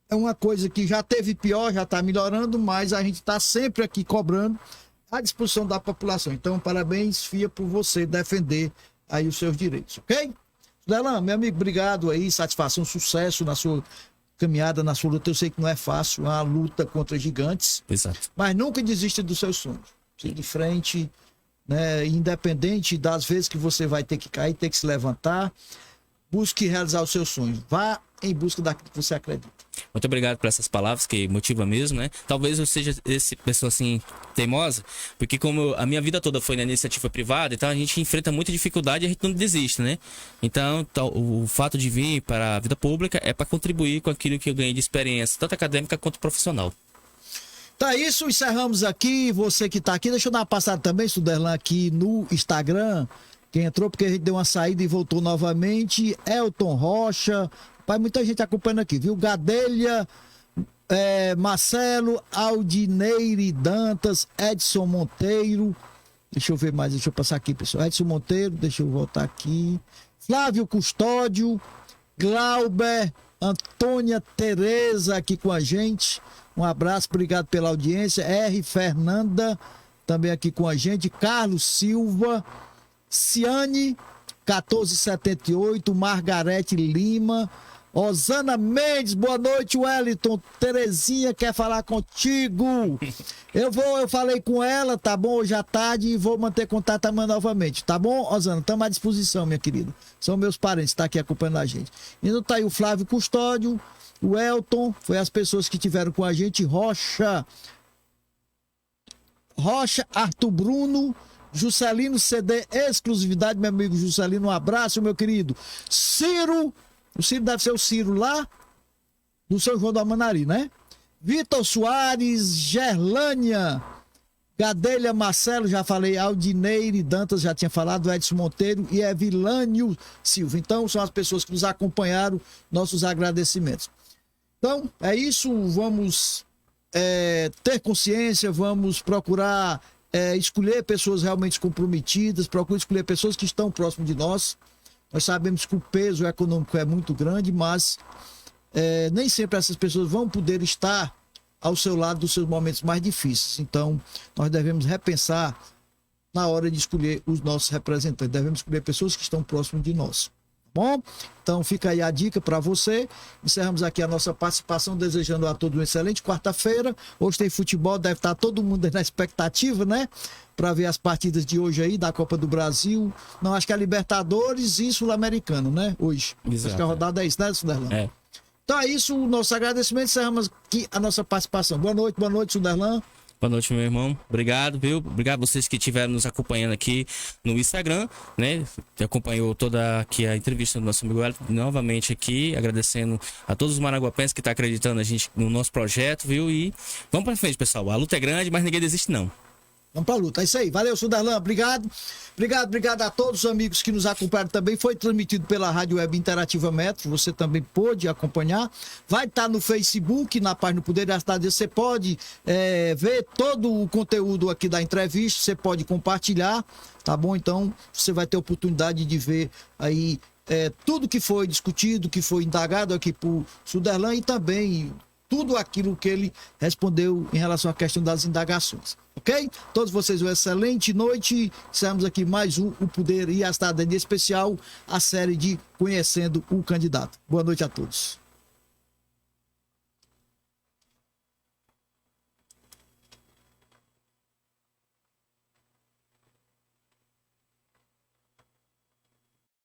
é uma coisa que já teve pior, já está melhorando, mas a gente está sempre aqui cobrando à disposição da população. Então, parabéns, FIA, por você defender aí os seus direitos, ok? Delan, meu amigo, obrigado aí, satisfação, sucesso na sua caminhada, na sua luta. Eu sei que não é fácil, é uma luta contra gigantes. Exato. Mas nunca desista dos seus sonhos. Siga de frente, né? Independente das vezes que você vai ter que cair, ter que se levantar, busque realizar os seus sonhos. Vá em busca daquilo que você acredita. Muito obrigado por essas palavras, que motiva mesmo, né? Talvez eu seja essa pessoa assim, teimosa, porque como a minha vida toda foi na iniciativa privada, então a gente enfrenta muita dificuldade e a gente não desiste, né? Então, o fato de vir para a vida pública é para contribuir com aquilo que eu ganhei de experiência, tanto acadêmica quanto profissional. Tá isso, encerramos aqui. Você que tá aqui, deixa eu dar uma passada também, Suderlan, aqui no Instagram. Quem entrou porque a gente deu uma saída e voltou novamente, Elton Rocha. Pai, muita gente acompanhando aqui, viu? Gadelha, Marcelo, Aldineire Dantas, Edson Monteiro. Deixa eu ver mais, deixa eu passar aqui, pessoal. Edson Monteiro, deixa eu voltar aqui. Flávio Custódio, Glauber, Antônia Tereza aqui com a gente. Um abraço, obrigado pela audiência. R. Fernanda também aqui com a gente. Carlos Silva. Ciane 1478. Margarete Lima. Osana Mendes, boa noite, Wellington. Terezinha quer falar contigo. Eu falei com ela, tá bom, hoje à tarde, e vou manter contato amanhã novamente, tá bom, Osana? Estamos à disposição, minha querida. São meus parentes, tá aqui acompanhando a gente. E não tá aí o Flávio Custódio, o Elton, foi as pessoas que tiveram com a gente, Rocha, Arthur Bruno, Juscelino CD Exclusividade, meu amigo Juscelino, um abraço, meu querido. Ciro, o Ciro deve ser o Ciro lá do São João do Amanari, né? Vitor Soares, Gerlânia, Gadelha Marcelo, já falei, Aldineire Dantas, já tinha falado, Edson Monteiro e Evilânio Silva. Então, são as pessoas que nos acompanharam, nossos agradecimentos. Então, é isso, vamos ter consciência, vamos procurar escolher pessoas realmente comprometidas, procurar escolher pessoas que estão próximo de nós. Nós sabemos que o peso econômico é muito grande, mas nem sempre essas pessoas vão poder estar ao seu lado dos seus momentos mais difíceis. Então, nós devemos repensar na hora de escolher os nossos representantes. Devemos escolher pessoas que estão próximas de nós. Bom, então fica aí a dica para você. Encerramos aqui a nossa participação, desejando a todos uma excelente quarta-feira. Hoje tem futebol, deve estar todo mundo na expectativa, né? Para ver as partidas de hoje aí da Copa do Brasil. Não, acho que é Libertadores e Sul-Americano, né? Hoje. Exato. Acho que a rodada é isso, né, Sunderlan? É. Então é isso, o nosso agradecimento. Encerramos aqui a nossa participação. Boa noite, Sunderlan. Boa noite, meu irmão. Obrigado, viu? Obrigado a vocês que estiveram nos acompanhando aqui no Instagram, né? Que acompanhou toda aqui a entrevista do nosso amigo Wellington. Novamente aqui, agradecendo a todos os maraguapenses que estão acreditando a gente no nosso projeto, viu? E vamos pra frente, pessoal. A luta é grande, mas ninguém desiste, não. Vamos pra luta, é isso aí. Valeu, Sunderlan, obrigado. Obrigado a todos os amigos que nos acompanharam também. Foi transmitido pela Rádio Web Interativa Metro, você também pôde acompanhar. Vai estar no Facebook, na página do Poder da Cidade. Você pode ver todo o conteúdo aqui da entrevista, você pode compartilhar, tá bom? Então, você vai ter oportunidade de ver aí tudo que foi discutido, que foi indagado aqui por Sunderlan e também tudo aquilo que ele respondeu em relação à questão das indagações. Ok? Todos vocês uma excelente noite. Encerramos aqui mais um O Poder e a Cidadania Especial, a série de Conhecendo o Candidato. Boa noite a todos.